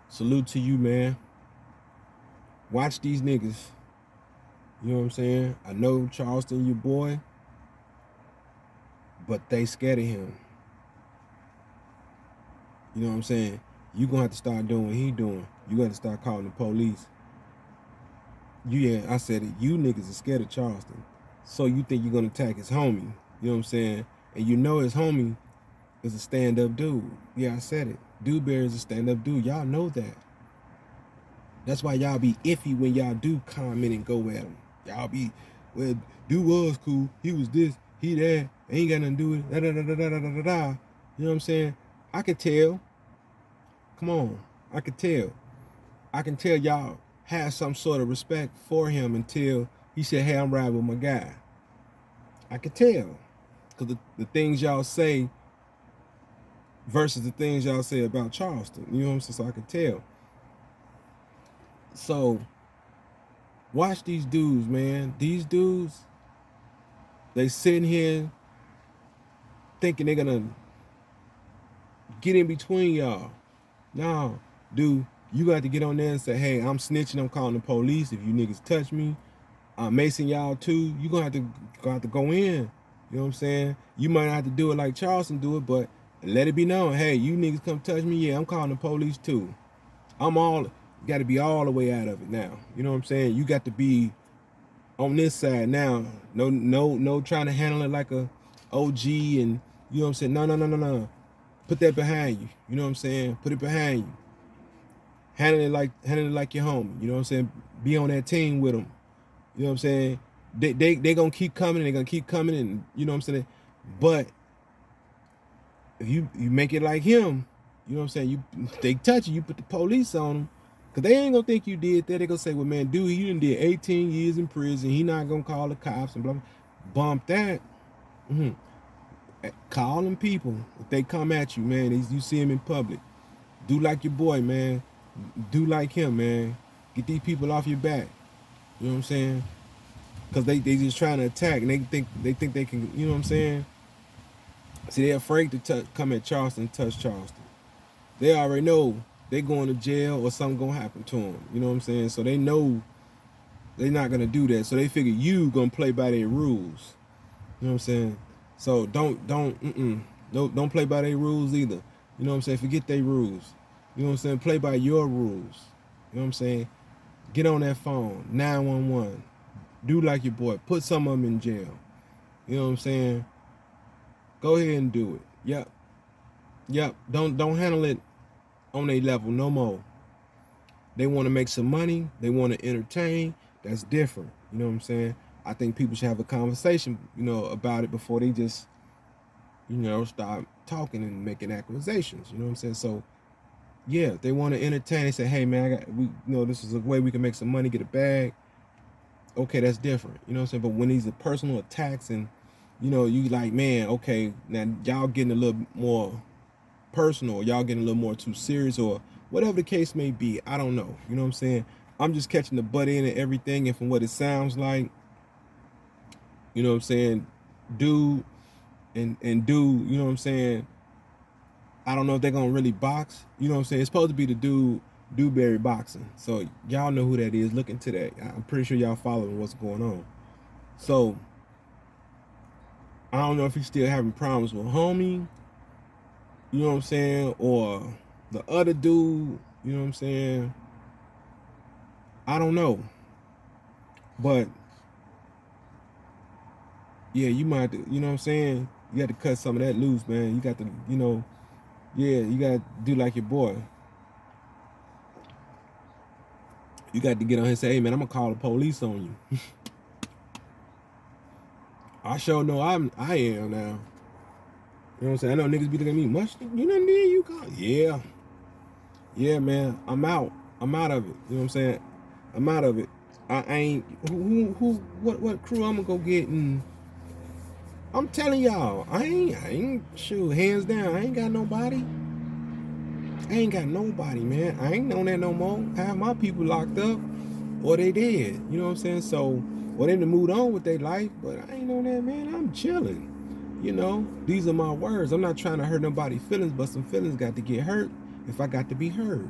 Salute to you, man. Watch these niggas. You know what I'm saying? I know Charleston, your boy, but they scared of him. You know what I'm saying? You gonna have to start doing what he doing. You gotta start calling the police. I said it. You niggas are scared of Charleston. So you think you're gonna attack his homie. You know what I'm saying? And you know his homie is a stand-up dude. Yeah, I said it. Dewberry is a stand-up dude. Y'all know that. That's why y'all be iffy when y'all do comment and go at him. Y'all be, well, dude was cool. He was this, he that. Ain't got nothing to do with it. Da-da-da-da-da-da-da-da. You know what I'm saying? I can tell. Come on. I can tell. I can tell y'all have some sort of respect for him until he said, hey, I'm riding with my guy. I can tell. Because the things y'all say versus the things y'all say about Charleston. You know what I'm saying? So I can tell. So watch these dudes, man. These dudes, they sitting here thinking they're gonna get in between y'all. No, dude, you got to get on there and say, hey, I'm snitching, I'm calling the police if you niggas touch me. Mason y'all too, you gonna have to go in. You know what I'm saying? You might not have to do it like Charleston do it, but let it be known, hey, you niggas come touch me, yeah, I'm calling the police too. I'm all got to be all the way out of it now. You know what I'm saying? You got to be on this side now. No trying to handle it like a OG and you know what I'm saying? No. Put that behind you. You know what I'm saying? Put it behind you. Handle it like your homie. You know what I'm saying? Be on that team with them. You know what I'm saying? They gonna keep coming. They're gonna keep coming, and you know what I'm saying. But if you make it like him, you know what I'm saying. They touch you, put the police on them, cause they ain't gonna think you did that. They gonna say, well, man, dude, he done did 18 years in prison. He not gonna call the cops and blah blah. Bump that. Mm-hmm. Call them people if they come at you, man. You see him in public. Do like your boy, man. Do like him, man. Get these people off your back. You know what I'm saying? Cause they just trying to attack and they think they can. You know what I'm saying? See, they're afraid to come at Charleston, touch Charleston. They already know they going to jail or something gonna happen to them. You know what I'm saying? So they know they're not gonna do that. So they figure you gonna play by their rules. You know what I'm saying? So don't play by their rules either. You know what I'm saying? Forget their rules. You know what I'm saying? Play by your rules. You know what I'm saying? Get on that phone, 911. Do like your boy. Put some of them in jail. You know what I'm saying? Go ahead and do it. Yep. Don't handle it on a level no more. They want to make some money. They want to entertain. That's different. You know what I'm saying? I think people should have a conversation, you know, about it before they just, you know, start talking and making accusations. You know what I'm saying? So, yeah, they want to entertain. They say, hey, man, this is a way we can make some money, get a bag. Okay, that's different. You know what I'm saying? But when these are personal attacks and, you know, you like, man, okay, now y'all getting a little more personal, y'all getting a little more too serious or whatever the case may be. I don't know. You know what I'm saying? I'm just catching the butt end and everything. And from what it sounds like, you know what I'm saying, dude and dude, you know what I'm saying, I don't know if they're going to really box. You know what I'm saying? It's supposed to be the dude, Dewberry boxing. So y'all know who that is. Look into that. I'm pretty sure y'all following what's going on. So I don't know if he's still having problems with homie, you know what I'm saying, or the other dude, you know what I'm saying. I don't know. But yeah, you might have to, you know what I'm saying, you got to cut some of that loose, man. You got to, you know, yeah, you got to do like your boy. You got to get on here and say, hey, man, I'm going to call the police on you. I sure know I am now. You know what I'm saying? I know niggas be looking at me, much, you know, need you call? Yeah. Yeah, man, I'm out. I'm out of it. You know what I'm saying? I'm out of it. I ain't, what crew I'm going to go get and I'm telling y'all, I ain't, shoot, hands down, I ain't got nobody. I ain't got nobody, man. I ain't on that no more. I have my people locked up, or they dead. You know what I'm saying? So, or they done moved on with their life, but I ain't on that, man. I'm chilling. You know, these are my words. I'm not trying to hurt nobody's feelings, but some feelings got to get hurt if I got to be heard.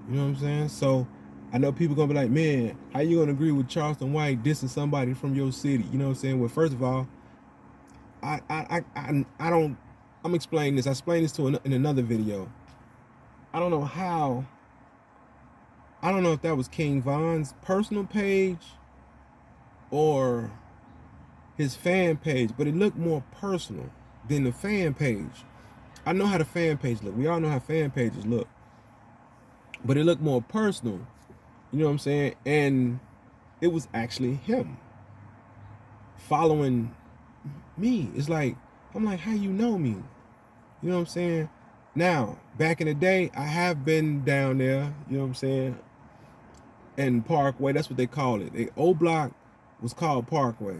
You know what I'm saying? So, I know people gonna be like, man, how you gonna agree with Charleston White dissing somebody from your city? You know what I'm saying? Well, first of all, I don't. I'm explaining this. I explained this in another video. I don't know how. I don't know if that was King Von's personal page or his fan page, but it looked more personal than the fan page. I know how the fan page look. We all know how fan pages look, but it looked more personal. You know what I'm saying? And it was actually him following me. It's like, I'm like, how you know me? You know what I'm saying? Now, back in the day, I have been down there, you know what I'm saying, and Parkway, that's what they call it. The old block was called Parkway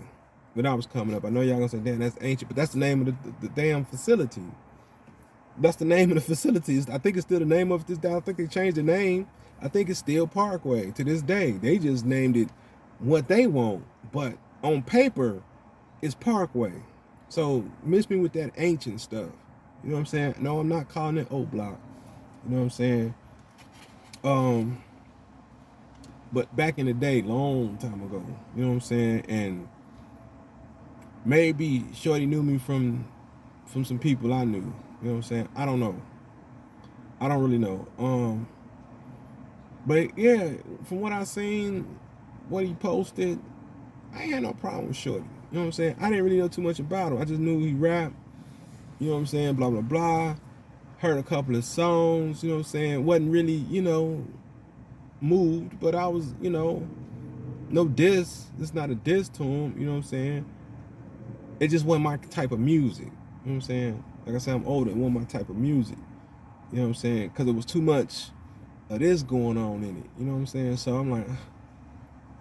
when I was coming up. I know y'all gonna say, damn, that's ancient, but that's the name of the damn facility. That's the name of the facility. I think it's still the name of this. I think they changed the name. I think it's still Parkway to this day. They just named it what they want, but on paper, it's Parkway. So miss me with that ancient stuff. You know what I'm saying? No, I'm not calling it old block. You know what I'm saying? But back in the day, long time ago, you know what I'm saying? And maybe Shorty knew me from some people I knew. You know what I'm saying? I don't know. I don't really know. But yeah, from what I seen, what he posted, I ain't had no problem with Shorty. You know what I'm saying? I didn't really know too much about him. I just knew he rapped. You know what I'm saying? Blah blah blah. Heard a couple of songs. You know what I'm saying? Wasn't really, moved, but I was, no diss. It's not a diss to him. You know what I'm saying? It just wasn't my type of music. You know what I'm saying? Like I said, I'm older. It wasn't my type of music. You know what I'm saying? Because it was too much of this going on in it. You know what I'm saying? So I'm like,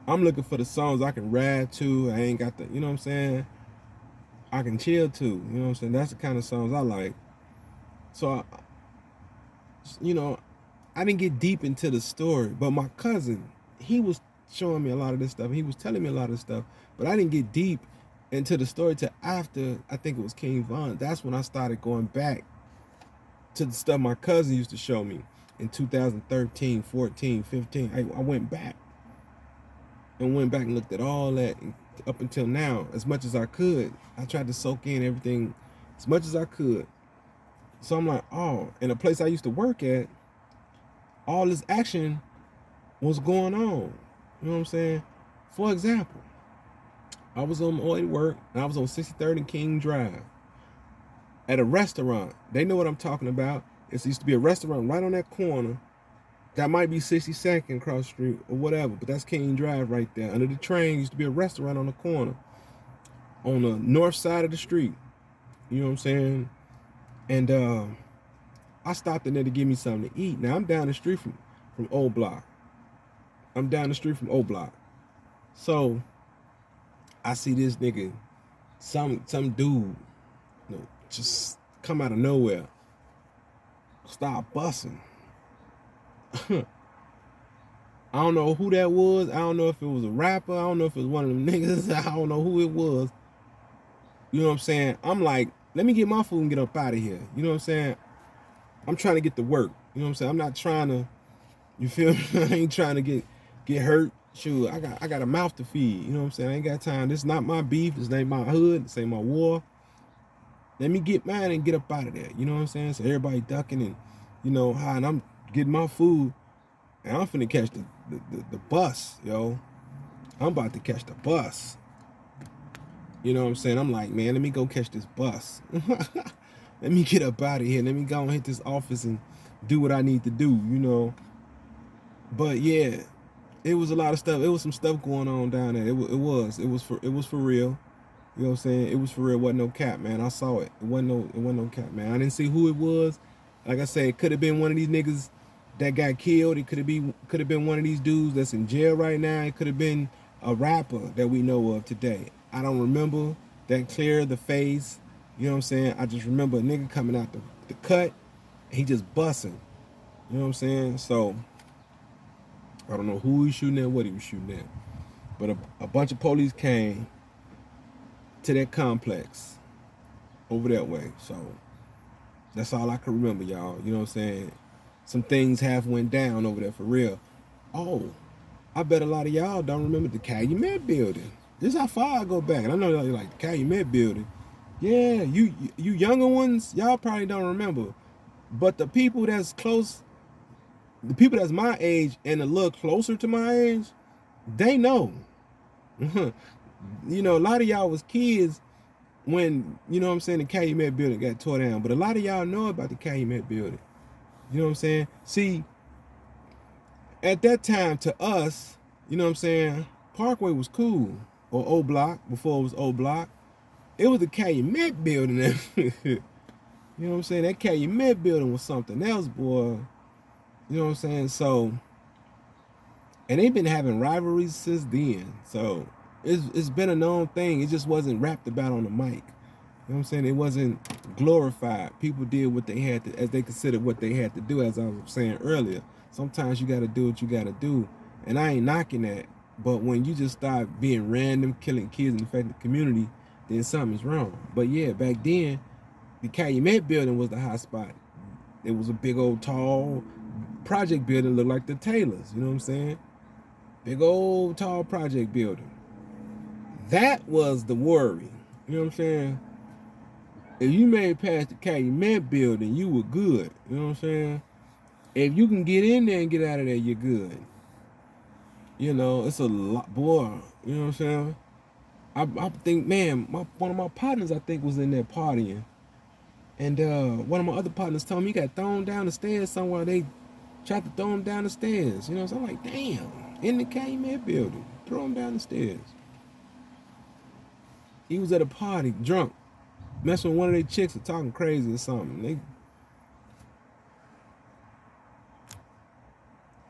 I'm looking for the songs I can rap to. I ain't got the, you know what I'm saying? I can chill to. You know what I'm saying? That's the kind of songs I like. So, I didn't get deep into the story. But my cousin, he was showing me a lot of this stuff. He was telling me a lot of this stuff. But I didn't get deep into the story till after, I think it was King Von. That's when I started going back to the stuff my cousin used to show me in 2013, 14, 15. I went back and looked at all that up until now as much as I could. I tried to soak in everything as much as I could. So I'm like, oh, in a place I used to work at, all this action was going on. You know what I'm saying? For example, I was on my way to work and I was on 63rd and King Drive at a restaurant. They know what I'm talking about. It used to be a restaurant right on that corner. That might be 62nd cross street or whatever, but that's King Drive right there. Under the train used to be a restaurant on the corner on the north side of the street. You know what I'm saying? And I stopped in there to give me something to eat. Now I'm down the street from Old Block. I'm down the street from Old Block. So I see this nigga, some dude, just come out of nowhere, start busting. I don't know who that was. I don't know if it was a rapper. I don't know if it was one of them niggas. I don't know who it was. You know what I'm saying? I'm like, let me get my food and get up out of here. You know what I'm saying? I'm trying to get to work. You know what I'm saying? I'm not trying to, you feel me? I ain't trying to get hurt. Shoot, I got a mouth to feed. You know what I'm saying? I ain't got time. This is not my beef. This ain't my hood. This ain't my war. Let me get mine and get up out of there. You know what I'm saying? So everybody ducking and, and I'm getting my food. And I'm finna catch the bus, yo. I'm about to catch the bus. You know what I'm saying? I'm like, man, let me go catch this bus. Let me get up out of here. Let me go and hit this office and do what I need to do, But yeah, it was a lot of stuff. It was some stuff going on down there. It was for real. You know what I'm saying? It was for real. It wasn't no cap, man. I saw it. It wasn't no cap, man. I didn't see who it was. Like I said, it could have been one of these niggas that got killed. It could have been one of these dudes that's in jail right now. It could have been a rapper that we know of today. I don't remember that clear the face. You know what I'm saying? I just remember a nigga coming out the cut. He just busting. You know what I'm saying? So I don't know who he was shooting at, what he was shooting at. But a bunch of police came to that complex over that way. So that's all I can remember, y'all. You know what I'm saying? Some things have went down over there for real. Oh, I bet a lot of y'all don't remember the Calumet building. This is how far I go back. And I know y'all like the Calumet building. Yeah, you younger ones, y'all probably don't remember. But the people that's close, the people that's my age and a little closer to my age, they know. A lot of y'all was kids when, you know what I'm saying, the Calumet building got tore down. But a lot of y'all know about the Calumet building. You know what I'm saying? See, at that time, to us, you know what I'm saying, Parkway was cool. Or Old Block, before it was Old Block. It was the Calumet building. You know what I'm saying? That Calumet building was something else, boy. You know what I'm saying? So, and they've been having rivalries since then. So, it's been a known thing. It just wasn't rapped about on the mic. You know what I'm saying? It wasn't glorified. People did what they had to, as they considered what they had to do, as I was saying earlier. Sometimes you got to do what you got to do. And I ain't knocking that. But when you just start being random, killing kids and affecting the community, then something's wrong. But yeah, back then, the Calumet building was the hot spot. It was a big old tall project building, looked like the Taylors, you know what I'm saying? Big old tall project building. That was the worry. You know what I'm saying? If you made it past the Calumet building, you were good. You know what I'm saying? If you can get in there and get out of there, you're good. You know, it's a lot, boy. You know what I'm saying? I think, man, one of my partners, I think, was in there partying. And one of my other partners told me he got thrown down the stairs somewhere. They tried to throw him down the stairs. You know, so I'm like, damn, in the Calumet building, throw him down the stairs. He was at a party, drunk, messing with one of their chicks or talking crazy or something. They,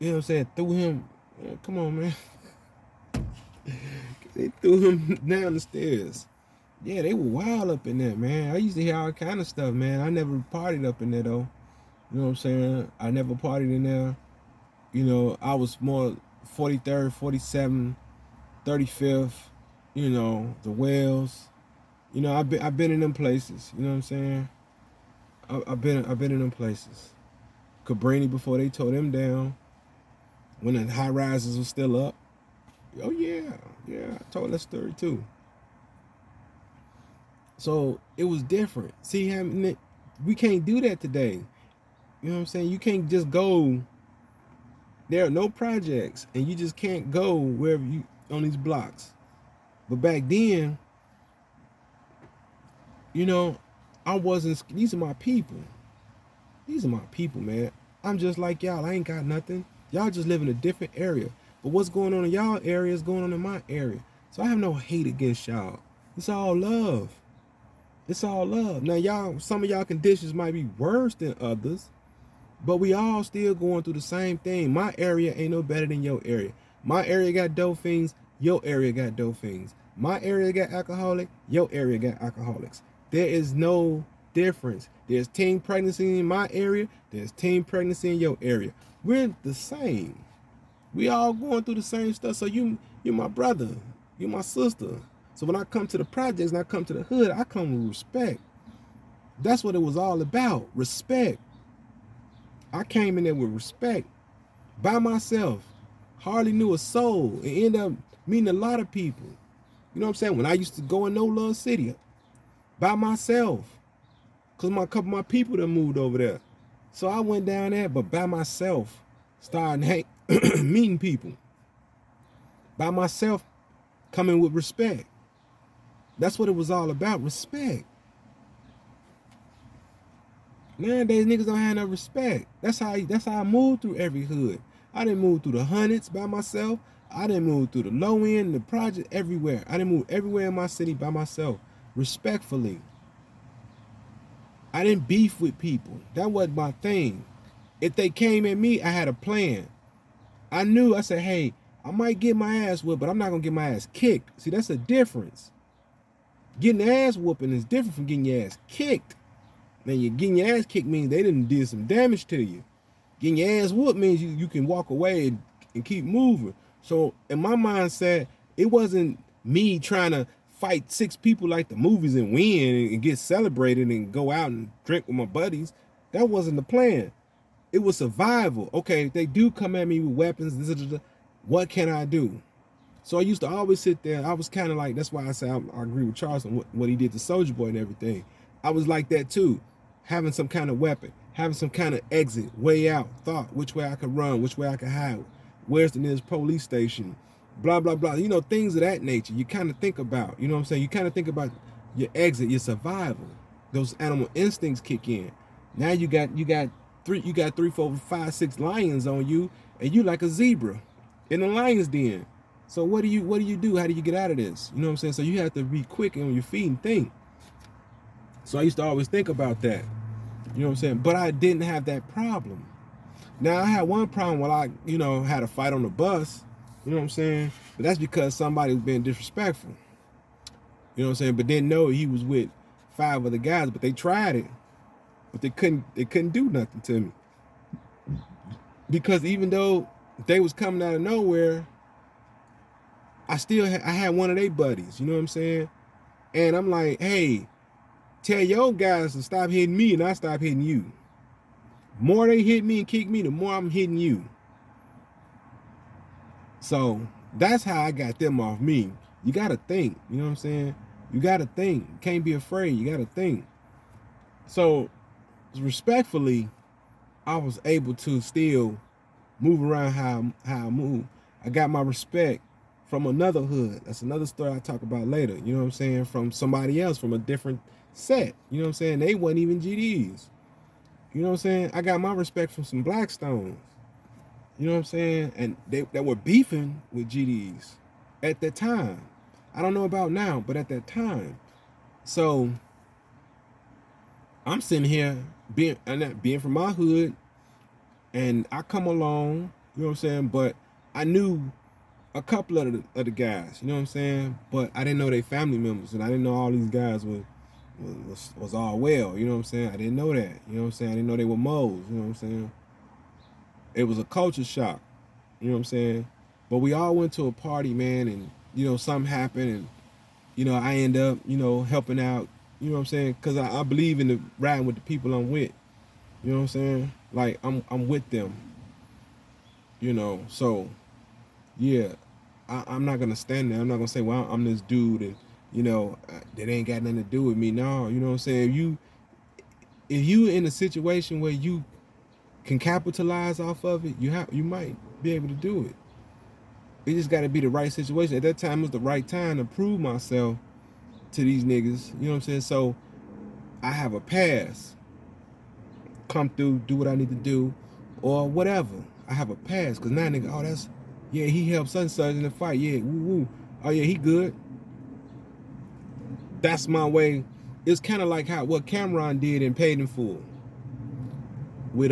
you know what I'm saying, threw him, come on, man. They threw him down the stairs. Yeah, they were wild up in there, man. I used to hear all kind of stuff, man. I never partied up in there, though. You know what I'm saying? I never partied in there. You know, I was more 43rd, 47th, 35th, you know, the Wells. You know, I've been in them places. You know what I'm saying? I've been in them places. Cabrini before they tore them down. When the high rises were still up. Oh yeah, I told that story too. So it was different. See, we can't do that today. You know what I'm saying? You can't just go. There are no projects, and you just can't go wherever you on these blocks. But back then, you know, I wasn't. These are my people. These are my people, man. I'm just like y'all. I ain't got nothing. Y'all just live in a different area. But what's going on in y'all area is going on in my area. So I have no hate against y'all. It's all love. It's all love. Now, y'all, some of y'all conditions might be worse than others, but we all still going through the same thing. My area ain't no better than your area. My area got dope fiends. Your area got dope fiends. My area got alcoholic. Your area got alcoholics. There is no difference. There's teen pregnancy in my area. There's teen pregnancy in your area. We're the same. We all going through the same stuff. So you're my brother. You're my sister. So when I come to the projects and I come to the hood, I come with respect. That's what it was all about. Respect. I came in there with respect. By myself. Hardly knew a soul. And ended up meeting a lot of people. You know what I'm saying? When I used to go in No Love City. By myself. Because a couple of my people that moved over there. So I went down there, but by myself. Starting meeting people. By myself. Coming with respect. That's what it was all about. Respect. Nowadays, niggas don't have no respect. That's how I moved through every hood. I didn't move through the hundreds by myself. I didn't move through the low end, the project, everywhere. I didn't move everywhere in my city by myself. Respectfully. I didn't beef with people. That wasn't my thing. If they came at me, I had a plan. I knew, I said, hey, I might get my ass whipped, but I'm not going to get my ass kicked. See, that's the difference. Getting the ass whooping is different from getting your ass kicked. Now, you getting your ass kicked means they didn't did some damage to you. Getting your ass whooped means you can walk away and keep moving. So in my mindset, it wasn't me trying to fight 6 people like the movies and win and get celebrated and go out and drink with my buddies. That wasn't the plan. It was survival. Okay, if they do come at me with weapons, what can I do? So I used to always sit there. I was kind of like, that's why I say I agree with Charles on what he did to Soulja Boy and everything. I was like that too. Having some kind of weapon, having some kind of exit, way out, thought, which way I could run, which way I could hide, where's the nearest police station, blah, blah, blah. You know, things of that nature you kind of think about. You know what I'm saying? You kind of think about your exit, your survival. Those animal instincts kick in. Now you got 3, 4, 5, 6 lions on you, and you like a zebra in a lion's den. So what do you do? How do you get out of this? You know what I'm saying? So you have to be quick on your feet and think. So I used to always think about that. You know what I'm saying? But I didn't have that problem. Now I had one problem when I, had a fight on the bus. You know what I'm saying? But that's because somebody was being disrespectful. You know what I'm saying? But didn't know he was with 5 other guys. But they tried it. But they couldn't do nothing to me. Because even though they was coming out of nowhere, I had one of their buddies, you know what I'm saying? And I'm like, hey, tell your guys to stop hitting me and I stop hitting you. The more they hit me and kick me, the more I'm hitting you. So that's how I got them off me. You gotta think, you know what I'm saying? You gotta think. You can't be afraid. You gotta think. So respectfully, I was able to still move around how I move. I got my respect from another hood. That's another story I talk about later. You know what I'm saying? From somebody else, from a different set. You know what I'm saying? They wasn't even GDs. You know what I'm saying? I got my respect from some Blackstones. You know what I'm saying? And they were beefing with GDs at that time. I don't know about now, but at that time. So I'm sitting here being from my hood, and I come along, you know what I'm saying? But I knew a couple of the guys, you know what I'm saying? But I didn't know they family members, and I didn't know all these guys was all well, you know what I'm saying? I didn't know that, you know what I'm saying? I didn't know they were moles, you know what I'm saying? It was a culture shock, you know what I'm saying? But we all went to a party, man, and you know something happened, and you know I end up, you know, helping out, you know what I'm saying? Because I believe in the riding with the people I'm with, you know what I'm saying? Like I'm with them, you know. So yeah, I'm not gonna stand there. I'm not gonna say, well, I'm this dude, and you know that ain't got nothing to do with me. No, you know what I'm saying. If you in a situation where you can capitalize off of it, you might be able to do it. It just got to be the right situation. At that time, it was the right time to prove myself to these niggas. You know what I'm saying? So I have a pass. Come through, do what I need to do, or whatever. I have a pass because now nigga, oh that's yeah, he helped such and such in the fight. Yeah, woo woo. Oh yeah, he good. That's my way. It's kind of like what Cameron did in Paid in Full with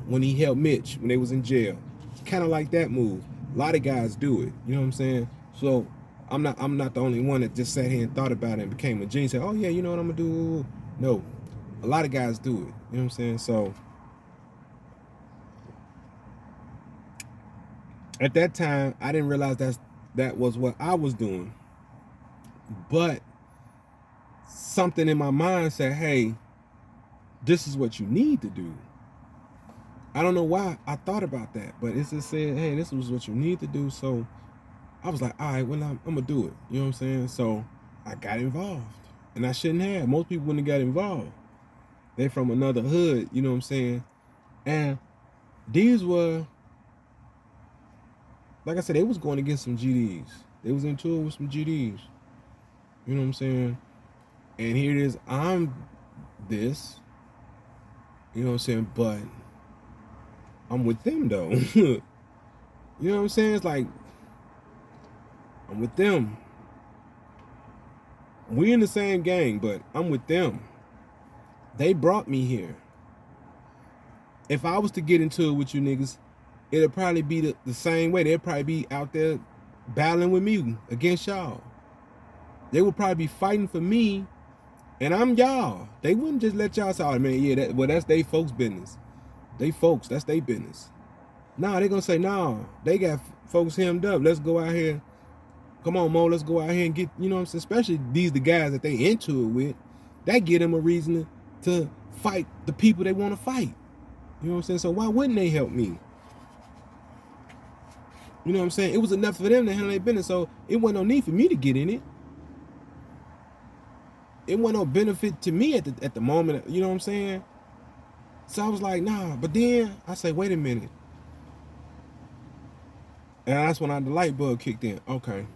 when he helped Mitch when they was in jail. It's kind of like that move. A lot of guys do it. You know what I'm saying? So I'm not the only one that just sat here and thought about it and became a genius. Said, oh yeah, you know what I'm gonna do? No, a lot of guys do it. You know what I'm saying? So at that time, I didn't realize that was what I was doing. But something in my mind said, hey, this is what you need to do. I don't know why I thought about that, but it just said, hey, this was what you need to do. So I was like, all right, well, I'm going to do it. You know what I'm saying? So I got involved. And I shouldn't have. Most people wouldn't have got involved. They're from another hood, you know what I'm saying? And these were, like I said, they was going against some GDs. They was in tour with some GDs. You know what I'm saying? And here it is, I'm this, you know what I'm saying? But I'm with them though. You know what I'm saying? It's like, I'm with them. We in the same gang, but I'm with them. They brought me here. If I was to get into it with you niggas, it'll probably be the same way. They'll probably be out there battling with me against y'all. They would probably be fighting for me, and I'm y'all. They wouldn't just let y'all say, oh, man, yeah, that's they folks' business. They folks, that's their business. Nah, they gonna say, nah, they got folks hemmed up. Let's go out here. Come on, Mo, let's go out here and get, you know what I'm saying? Especially the guys that they into it with. That give them a reason to fight the people they want to fight. You know what I'm saying? So why wouldn't they help me? You know what I'm saying? It was enough for them to handle their business, so it wasn't no need for me to get in it. It wasn't no benefit to me at the moment. You know what I'm saying? So I was like, nah. But then I say, wait a minute. And that's when the light bulb kicked in. Okay.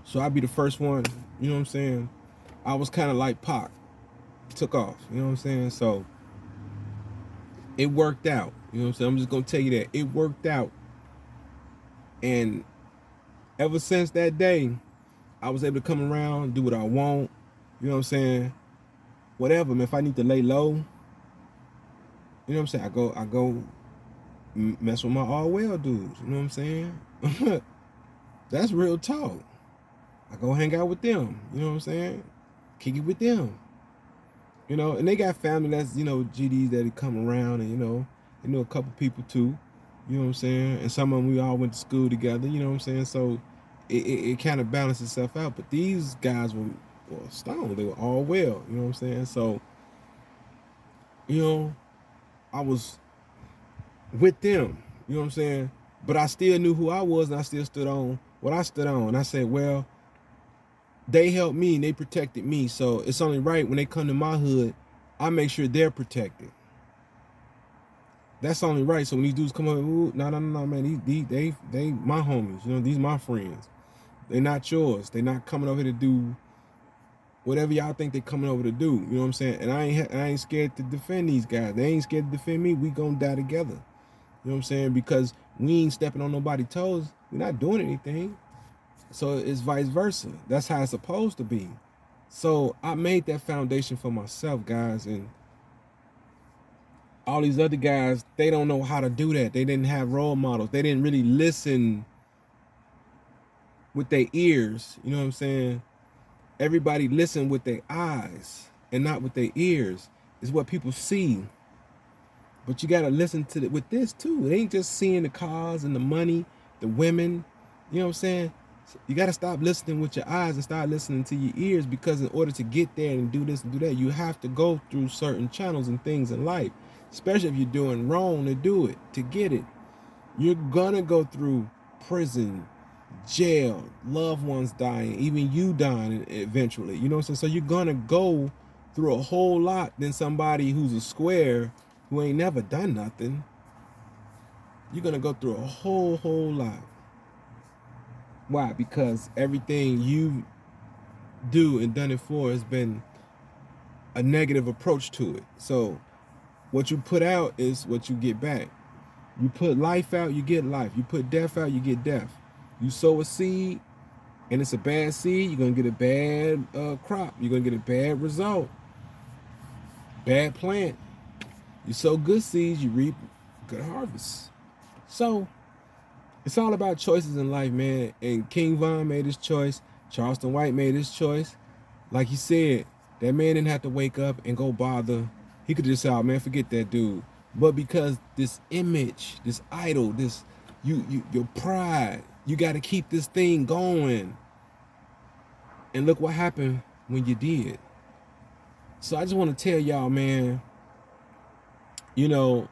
So I'd be the first one, you know what I'm saying? I was kind of like Pac. Took off, you know what I'm saying? So it worked out. You know what I'm saying? I'm just gonna tell you that. It worked out. And ever since that day, I was able to come around, do what I want. You know what I'm saying? Whatever, man. If I need to lay low, you know what I'm saying? I go mess with my all well dudes. You know what I'm saying? That's real talk. I go hang out with them. You know what I'm saying? Kick it with them. You know, and they got family that's, you know, GDs that come around, and, you know, they know a couple people too. You know what I'm saying? And some of them, we all went to school together. You know what I'm saying? So it kind of balanced itself out. But these guys were stoned. They were all well. You know what I'm saying? So, you know, I was with them. You know what I'm saying? But I still knew who I was, and I still stood on what I stood on. And I said, well, they helped me and they protected me. So it's only right when they come to my hood, I make sure they're protected. That's only right. So when these dudes come up, no, man, they my homies. You know, these my friends. They not yours. They not coming over here to do whatever y'all think they coming over to do. You know what I'm saying? And I ain't scared to defend these guys. They ain't scared to defend me. We gonna die together. You know what I'm saying? Because we ain't stepping on nobody's toes. We're not doing anything. So it's vice versa. That's how it's supposed to be. So I made that foundation for myself, guys, and all these other guys, they don't know how to do that. They didn't have role models. They didn't really listen with their ears. You know what I'm saying? Everybody listen with their eyes and not with their ears. Is what people see. But you gotta listen to it with this too. It ain't just seeing the cars and the money, the women. You know what I'm saying? You gotta stop listening with your eyes and start listening to your ears, because in order to get there and do this and do that, you have to go through certain channels and things in life. Especially if you're doing wrong to do it, to get it. You're gonna go through prison, jail, loved ones dying, even you dying eventually. You know what I'm saying? So you're gonna go through a whole lot than somebody who's a square who ain't never done nothing. You're gonna go through a whole lot. Why? Because everything you do and done it for has been a negative approach to it. So what you put out is what you get back. You put life out, you get life. You put death out, you get death. You sow a seed and it's a bad seed, you're gonna get a bad crop. You're gonna get a bad result. Bad plant. You sow good seeds, you reap good harvests. So it's all about choices in life, man. And King Von made his choice. Charleston White made his choice. Like he said, that man didn't have to wake up and go bother. He could just say, oh man, forget that dude. But because this image, this idol, this your pride, you got to keep this thing going. And look what happened when you did. So I just want to tell y'all, man, you know,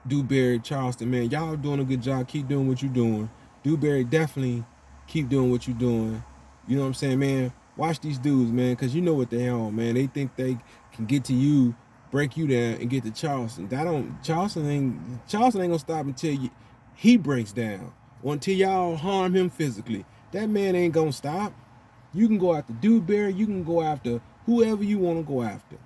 Dewberry, Charleston, man, y'all doing a good job. Keep doing what you're doing. Dewberry, definitely keep doing what you're doing. You know what I'm saying, man? Watch these dudes, man, because you know what they on, man. They think they can get to you, break you down, and get to Charleston. Charleston ain't gonna stop until he breaks down, or until y'all harm him physically. That man ain't gonna stop. You can go after Dewberry, you can go after whoever you want to go after.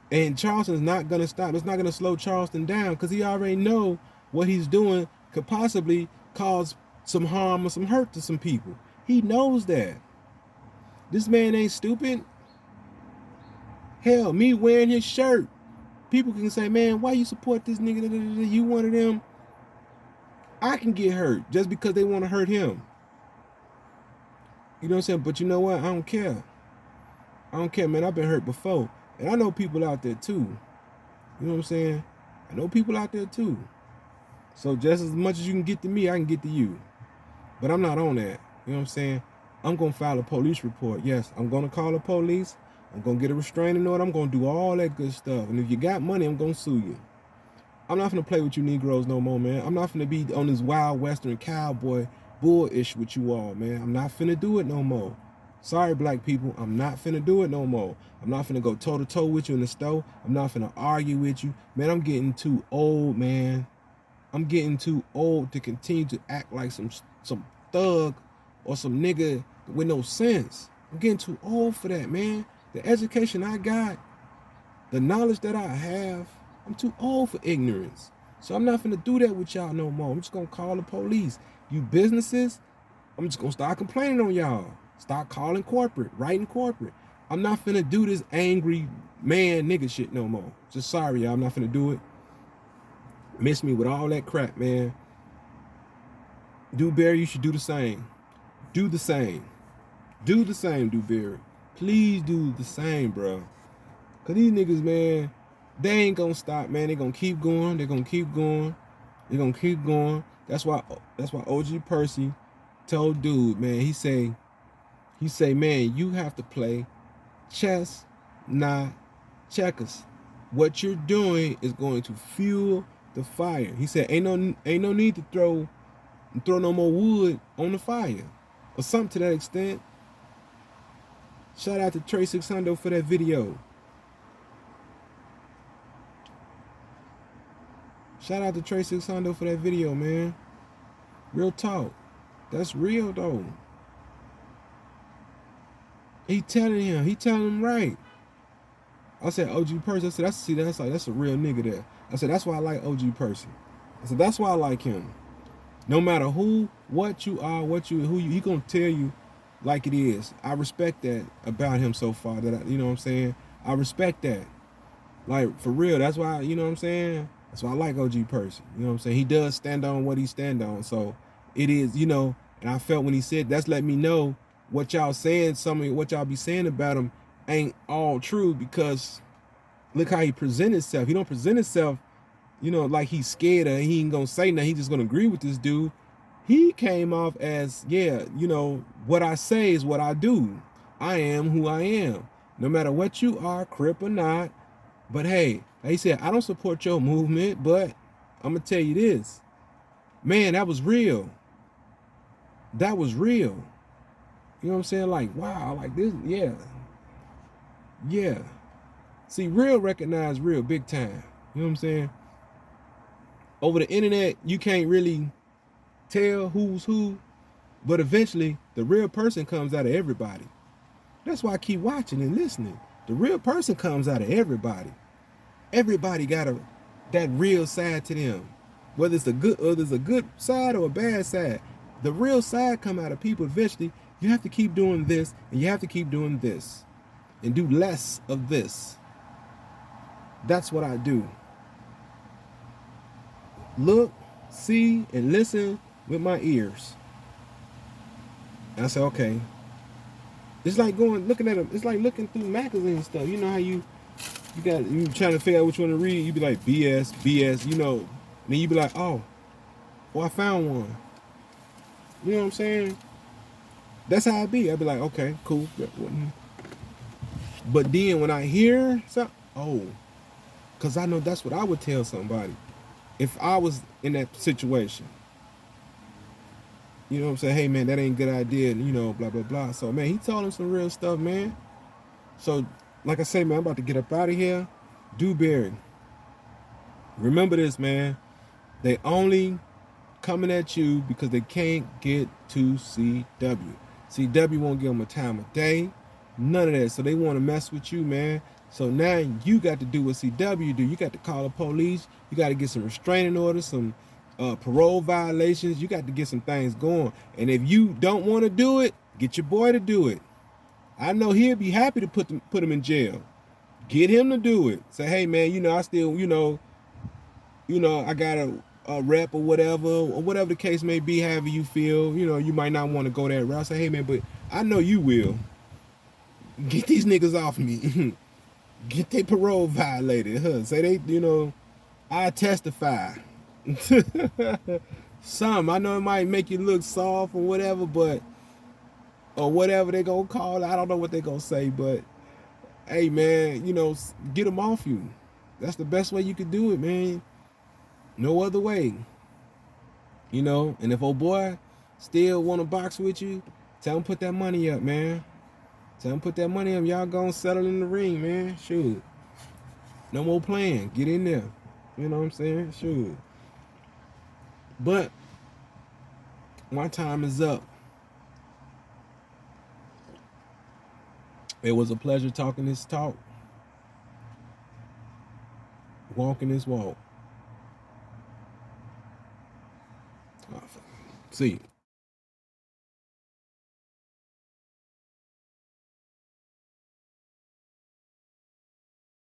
And Charleston's not going to stop. It's not going to slow Charleston down, because he already know what he's doing could possibly cause some harm or some hurt to some people. He knows that. This man ain't stupid. Hell, me wearing his shirt, people can say, man, why you support this nigga? You one of them. I can get hurt just because they want to hurt him. You know what I'm saying? But you know what? I don't care. I don't care, man. I've been hurt before. And I know people out there too. You know what I'm saying? I know people out there too. So just as much as you can get to me, I can get to you. But I'm not on that. You know what I'm saying? I'm going to file a police report. Yes, I'm going to call the police. I'm going to get a restraining order. I'm going to do all that good stuff. And if you got money, I'm going to sue you. I'm not going to play with you Negroes no more, man. I'm not going to be on this wild western cowboy bullish with you all, man. I'm not finna do it no more. Sorry, black people. I'm not finna do it no more. I'm not finna go toe-to-toe with you in the store. I'm not finna argue with you. Man, I'm getting too old, man. I'm getting too old to continue to act like some thug or some nigga with no sense. I'm getting too old for that, man. The education I got, the knowledge that I have, I'm too old for ignorance. So I'm not finna do that with y'all no more. I'm just gonna call the police. You businesses, I'm just gonna start complaining on y'all. Start calling corporate, writing corporate. I'm not finna do this angry man nigga shit no more. Just sorry, y'all. I'm not finna do it. Miss me with all that crap, man. Dewberry, you should do the same. Do the same. Do the same, Dewberry. Please do the same, bro. Cause these niggas, man, they ain't gonna stop, man. They gonna keep going. They're gonna keep going. They're gonna keep going. That's why OG Percy told dude, man, he say, man, you have to play chess, not checkers. What you're doing is going to fuel the fire. He said, ain't no need to throw and throw no more wood on the fire. Or something to that extent. Shout out to Trey 600 for that video. Shout out to Trey 600 for that video, man. Real talk. That's real, though. He telling him right. I said OG Percy. I said, that's a real nigga there. I said, that's why I like OG Percy. I said, that's why I like him. No matter who, what you are, he gonna tell you like it is. I respect that about him so far. You know what I'm saying? I respect that. Like, for real. That's why, you know what I'm saying? That's why I like OG Percy. You know what I'm saying? He does stand on what he stand on. So it is, you know, and I felt when he said, that's let me know what y'all saying, what y'all be saying about him ain't all true, because look how he present himself. He don't present himself, you know, like he's scared or he ain't gonna say nothing. He just gonna agree with this dude. He came off as, yeah, you know, what I say is what I do. I am who I am. No matter what you are, Crip or not. But hey, like he said, I don't support your movement, but I'm gonna tell you this. Man, that was real. That was real. You know what I'm saying? Like, wow, like this, yeah. Yeah. See, real recognize real big time. You know what I'm saying? Over the internet, you can't really tell who's who, but eventually the real person comes out of everybody. That's why I keep watching and listening. The real person comes out of everybody. Everybody got that real side to them. Whether it's a good side or a bad side, the real side come out of people eventually. You have to keep doing this, and you have to keep doing this, and do less of this. That's what I do. Look, see, and listen with my ears. And I say, okay. It's like looking at them. It's like looking through magazines and stuff. You know how you trying to figure out which one to read. You be like BS, you know. And then you be like, oh, I found one. You know what I'm saying? That's how I be. I be like, okay, cool. But then when I hear something, because I know that's what I would tell somebody if I was in that situation. You know what I'm saying? Hey, man, that ain't a good idea, and, you know, blah, blah, blah. So, man, he told him some real stuff, man. So, like I say, man, I'm about to get up out of here. Dewberry. Remember this, man. They only coming at you because they can't get to CW. CW won't give them a time of day. None of that. So they want to mess with you, man. So now you got to do what CW do. You got to call the police. You got to get some restraining orders, some parole violations. You got to get some things going. And if you don't want to do it, get your boy to do it. I know he'll be happy to put him in jail. Get him to do it. Say, hey, man, you know, I still, you know, I got a rep or whatever the case may be, however you feel. You know, you might not want to go that route. Say, hey, man, but I know you will. Get these niggas off me. Get their parole violated. Huh? Say they, you know, I testify. Some, I know it might make you look soft or whatever, but, or whatever they gonna call it. I don't know what they gonna say, but, hey, man, you know, get them off you. That's the best way you could do it, man. No other way. You know, and if old boy still want to box with you, tell him put that money up, man. Tell him put that money up. Y'all gonna settle in the ring, man. Shoot. No more playing. Get in there. You know what I'm saying? Shoot. But my time is up. It was a pleasure talking this talk. Walking this walk. See.